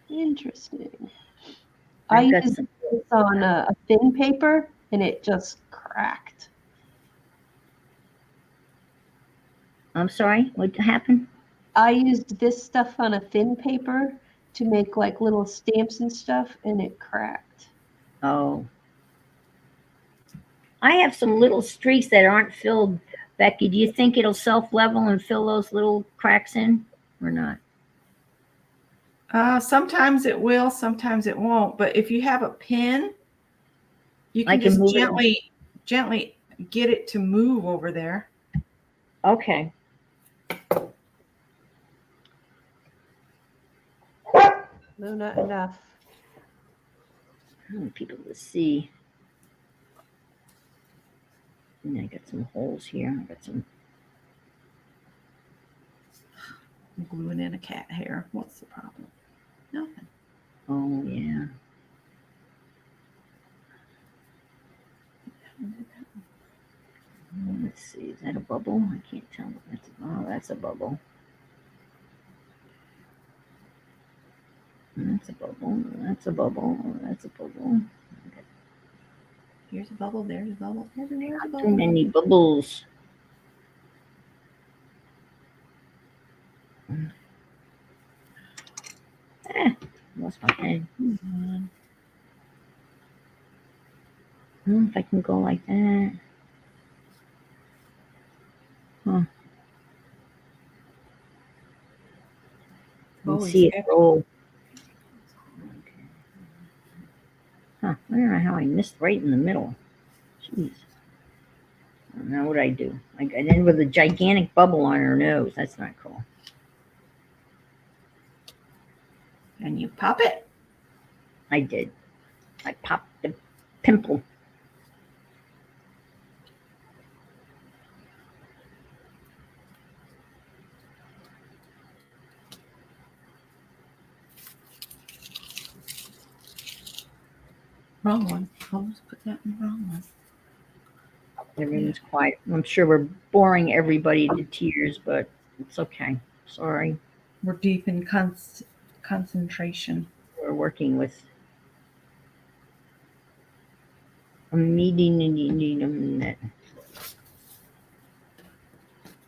Interesting. I I've got used some. this on a thin paper and it just cracked. I'm sorry, what happened? I used this stuff on a thin paper to make like little stamps and stuff, and it cracked. Oh. I have some little streaks that aren't filled. Becky, do you think it'll self-level and fill those little cracks in or not? Sometimes it will, sometimes it won't. But if you have a pin, you I can can just move it. gently get it to move over there. Okay. No, not enough. I want people to see. And I got some holes here. I got some. I'm gluing in a cat hair. What's the problem? Nothing. Oh yeah. Let's see. Is that a bubble? I can't tell. That's a bubble. That's a bubble. That's a bubble. That's a bubble. Here's a bubble. There's a bubble. There's a Too bubble. many bubbles. Lost my pen. I don't know if I can go like that. Huh. Oh, Let's see it it's roll. Huh. I don't know how I missed right in the middle. Jeez. I don't know what I do. I got in with a gigantic bubble on her nose. That's not cool. And you pop it. I did. I popped the pimple. Wrong one. Almost put that in the wrong one. Everyone's quiet. I'm sure we're boring everybody to tears, but it's okay. Sorry. We're deep in concentration. We're working with a meeting.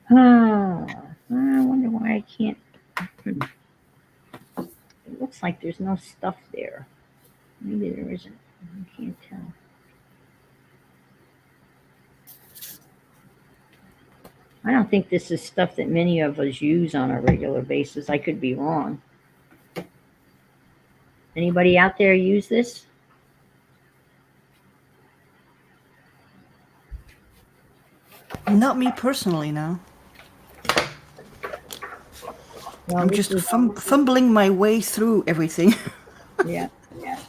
Oh, I wonder why I can't. It looks like there's no stuff there. Maybe there isn't. I can't tell. I don't think this is stuff that many of us use on a regular basis. I could be wrong. Anybody out there use this? Not me personally, no. Well, I'm this just is- fumbling my way through everything. Yeah, yeah.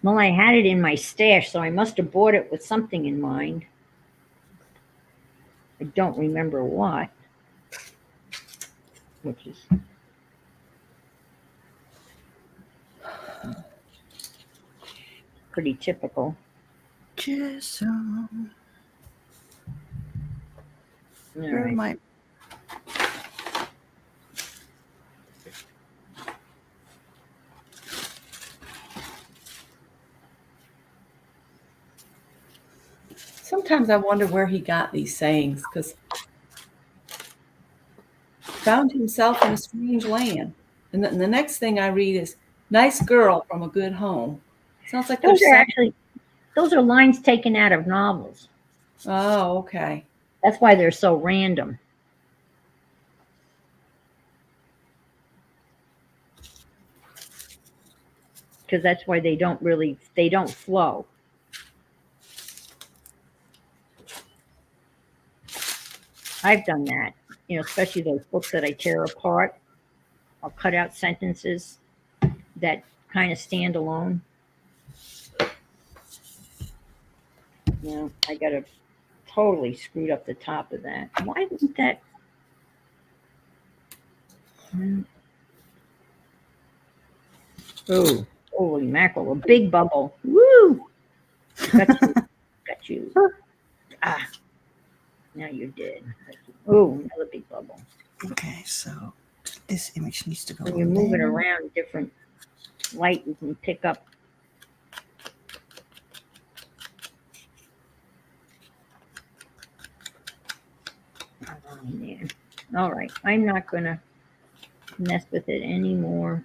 Well, I had it in my stash, so I must have bought it with something in mind. I don't remember what, which is pretty typical. Just All where right. am I? Sometimes I wonder where he got these sayings, because found himself in a strange land. And the next thing I read is nice girl from a good home. Sounds like Those there's are actually lines taken out of novels. Oh, okay. That's why they're so random. Because that's why they don't flow. I've done that, especially those books that I tear apart. I'll cut out sentences that kind of stand alone. I got to totally screwed up the top of that. Why wouldn't that? Oh, holy mackerel! A big bubble. Woo! Got you. Got you. Ah, now you're dead. Oh, another big bubble. Okay, so This image needs to go When you on move it there. around, different light you can pick up. Oh, man. All right, I'm not gonna mess with it anymore.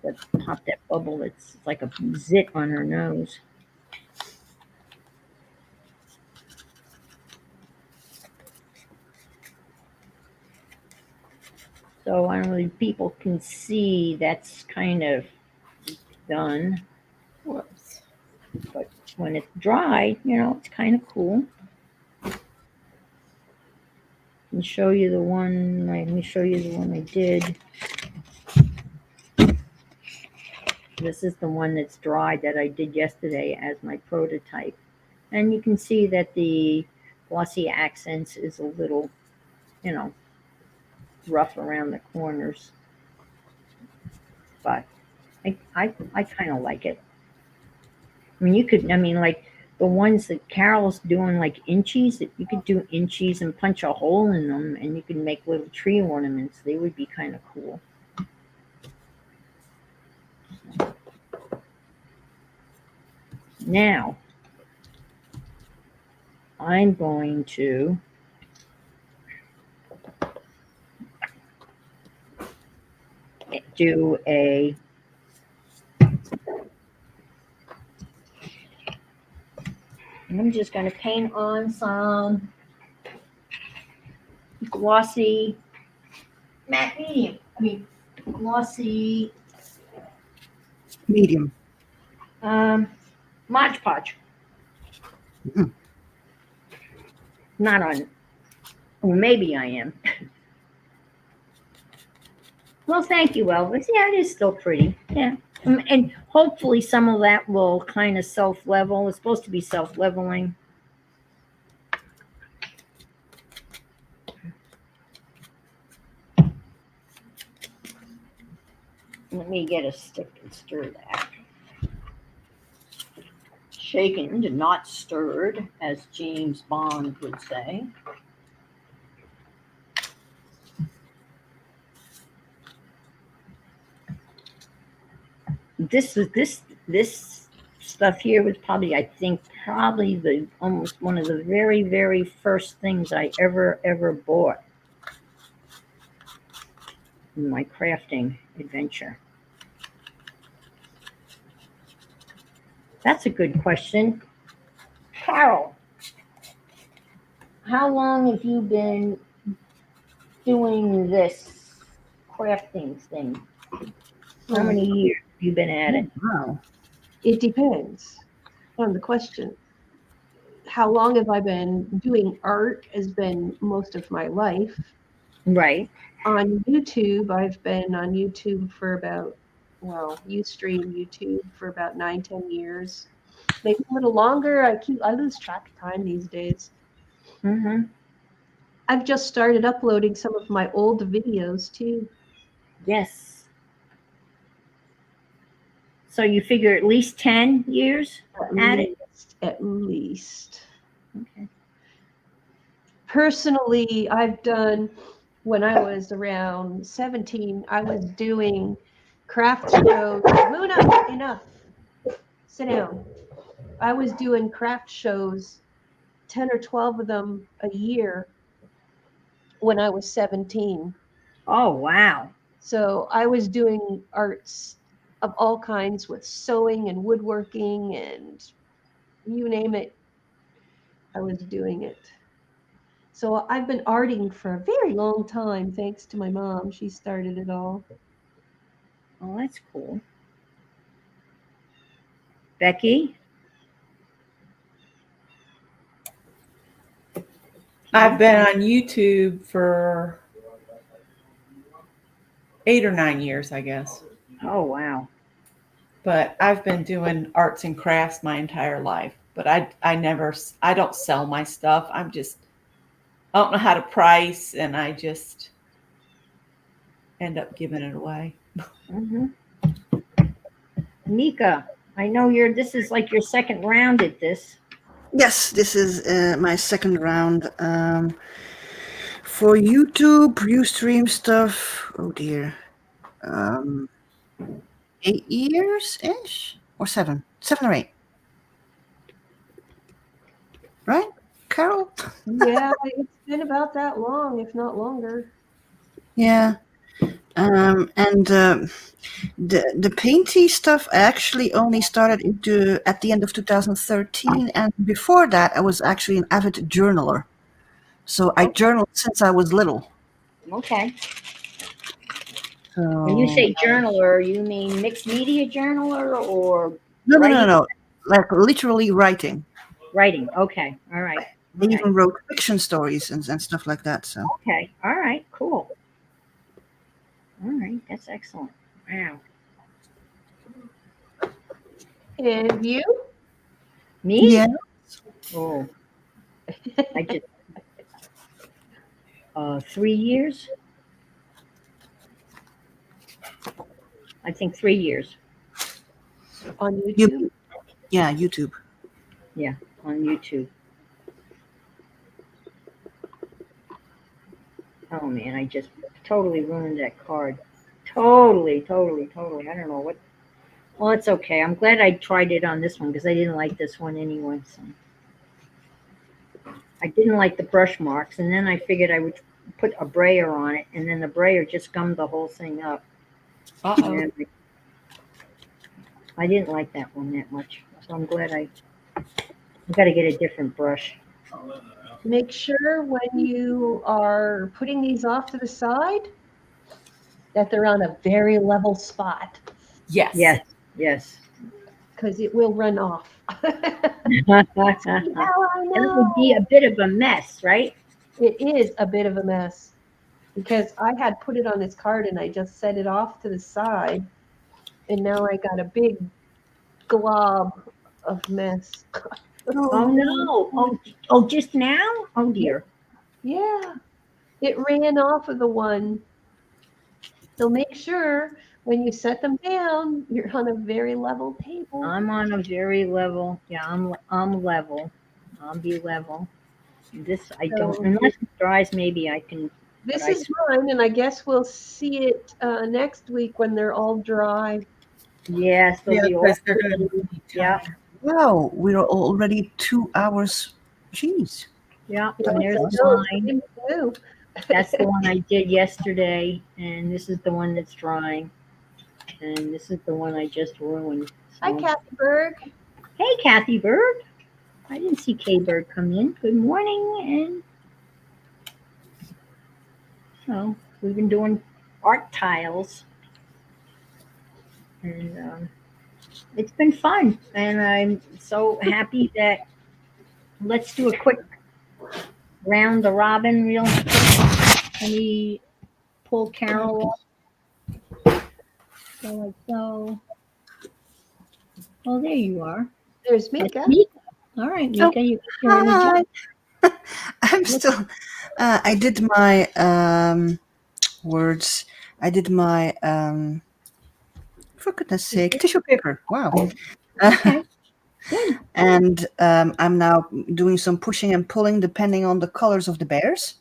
Let's pop that bubble. It's like a zit on her nose. So I don't know if people can see that's kind of done. Whoops. But when it's dry, it's kind of cool. And show you the one. Let me show you the one I did. This is the one that's dry that I did yesterday as my prototype. And you can see that the glossy accents is a little, rough around the corners. But I kind of like it. I mean, like the ones that Carol's doing, like inchies, you could do inchies and punch a hole in them and you can make little tree ornaments. They would be kind of cool. Now, I'm going to do I'm just going to paint on some glossy matte medium. Glossy Medium. Mod Podge. Mm. Not on, or maybe I am. Well, thank you, Elvis. Yeah, it is still pretty. Yeah. And hopefully some of that will kind of self-level. It's supposed to be self-leveling. Let me get a stick and stir that. Shaken, not stirred, as James Bond would say. This stuff here was probably, I think, the almost one of the very, very first things I ever bought in my crafting adventure. That's a good question. Carol, how long have you been doing this crafting thing? How many years have you been at it? Wow. It depends on the question. How long have I been doing art has been most of my life. Right. On YouTube, I've been on YouTube for about, Ustream YouTube for about 9-10 years. Maybe a little longer. I lose track of time these days. Mm-hmm. I've just started uploading some of my old videos too. Yes. So you figure at least 10 years at it? At least. Okay. Personally, I've done, when I was around 17, I was doing craft shows. Luna, enough. Sit down. I was doing craft shows, 10 or 12 of them a year when I was 17. Oh, wow. So I was doing arts of all kinds with sewing and woodworking and you name it, I was doing it. So I've been arting for a very long time, thanks to my mom. She started it all. Oh, that's cool. Becky? I've been on YouTube for 8 or 9 years, I guess. Oh, wow. But I've been doing arts and crafts my entire life. But I don't sell my stuff. I don't know how to price, and I just end up giving it away. Mm-hmm. Mika, I know this is like your second round at this. Yes, this is my second round. For YouTube, Ustream stuff, oh dear. 8 years-ish? Or 7? 7 or 8. Right, Carol? Yeah, it's been about that long, if not longer. Yeah. And the painty stuff I actually only started at the end of 2013, and before that I was actually an avid journaler. So I journaled since I was little. Okay. So When you say journaler, you mean mixed media journaler or no, writing? like literally writing. Writing. Okay. All right. I Okay. even wrote fiction stories and stuff like that. So Okay. All right. Cool. All right. That's excellent. Wow. And you? Me? yeah, Oh, I just 3 years. I think 3 years On YouTube? YouTube. on YouTube. Oh man, I just totally ruined that card. Totally. I don't know what. Well, it's okay. I'm glad I tried it on this one because I didn't like this one anyway. So I didn't like the brush marks, and then I figured I would put a brayer on it, and then the brayer just gummed the whole thing up. Uh-oh. And I didn't like that one that much, so I'm glad I've got to get a different brush. Make sure when you are putting these off to the side that they're on a very level spot, Yes. Yes. because it will run off. That would be a bit of a mess, right? It is a bit of a mess because I had put it on this card and I just set it off to the side, and now I got a big glob of mess. Oh no! Oh, just now? Oh dear! Yeah, it ran off of the one. So make sure when you set them down, you're on a very level table. I'm on a very level. Yeah, I'm level. I'll be level. This I don't So- unless it dries. Maybe I can. This But is mine, and I guess we'll see it next week when they're all dry. Yes, they'll Yeah, be all. because they're going to be Yeah. Wow, we're already 2 hours. Jeez. Yeah, Yeah, and there's so the it's line. new. That's the one I did yesterday, and this is the one that's drying, and this is the one I just ruined. Hi, So- Kathy Berg. Hey, Kathy Bird. I didn't see Kay Bird come in. Good morning. And so we've been doing art tiles. And it's been fun. And I'm so happy that let's do a quick round the robin real quick. Let me pull Carol up. So like so. Oh, there you are. There's That's Mika. Mika. All right, Mika, you got your image up. I'm still. I did my words. I did my for goodness sake, tissue paper. Wow. Okay. Good. And I'm now doing some pushing and pulling depending on the colors of the bears.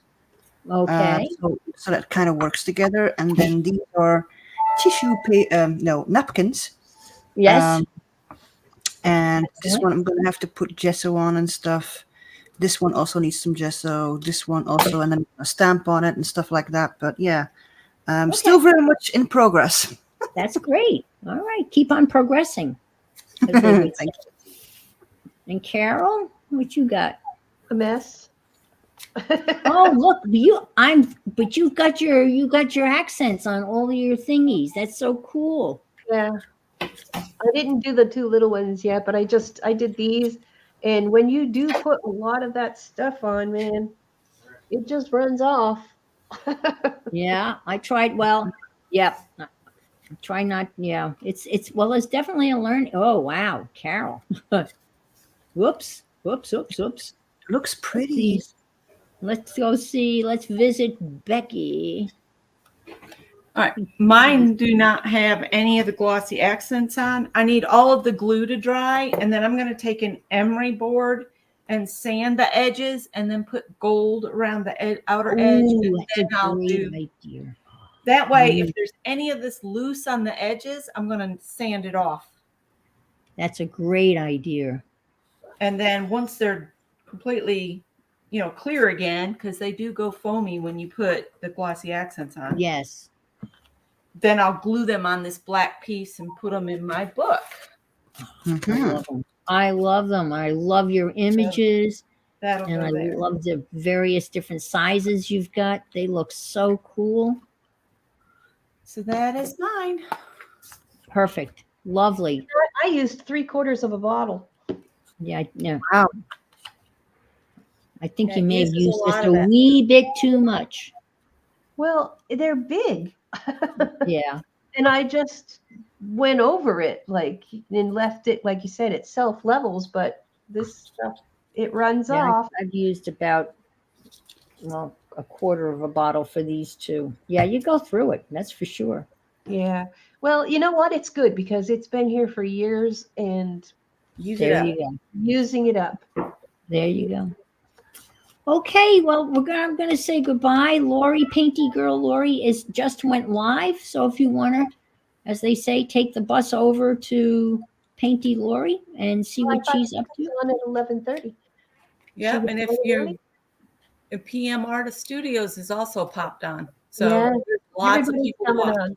Okay. So that kind of works together. And then these are napkins. Yes. And this Excellent. one I'm gonna have to put gesso on and stuff. This one also needs some gesso. This one also, and then a stamp on it and stuff like that. But yeah, still very much in progress. That's great. All right. Keep on progressing. as they would say. Thank And Carol, what you got? A mess. Oh, look, but you got your accents on all of your thingies. That's so cool. Yeah. I didn't do the two little ones yet, but I did these. And when you do put a lot of that stuff on, man, it just runs off. Yeah, I tried. Well, yep. Try not. Yeah, it's definitely a learn. Oh wow, Carol. Whoops. Looks pretty. Let's go see. Let's visit Becky. All right. Mine do not have any of the glossy accents on. I need all of the glue to dry, and then I'm going to take an emery board and sand the edges and then put gold around the outer edge. Ooh, And that's then a I'll great do idea. that way. If there's any of this loose on the edges, I'm going to sand it off. That's a great idea. And then once they're completely, clear again, because they do go foamy when you put the glossy accents on. Yes. Then I'll glue them on this black piece and put them in my book. I love them. I love them. I love your images. That'll And go I there. love the various different sizes you've got. They look so cool. So that is mine. Perfect. Lovely. I used 3/4 of a bottle. Yeah, yeah. Wow. I think Yeah, you it may have uses a used lot just of a it. wee bit too much. Well, they're big. Yeah. And I just went over it and left it, like you said, it self levels, but this stuff, it runs Yeah, off. I've used about, well, a quarter of a bottle for these two. Yeah, you go through it. That's for sure. Yeah. Well, you know what? It's good because it's been here for years and Use There it up. you go. using it up. There you go. Okay, well, I'm going to say goodbye. Lori, Painty Girl Lori, just went live. So if you want to, as they say, take the bus over to Painty Lori and see what she's up to. It's on at 11:30. Yep. She And if was you PM Artist Studios is also popped on. So Yeah, there's lots of everybody's people coming watching.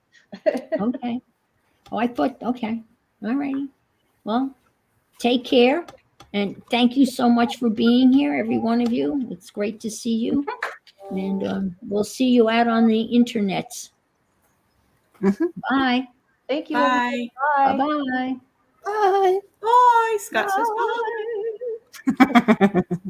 on. Okay. Oh, I thought, okay. All righty. Well, take care. And thank you so much for being here, every one of you. It's great to see you. And we'll see you out on the internets. Bye. Thank you. Bye. Everybody. Bye-bye. Bye. Bye. Scott says bye. Bye.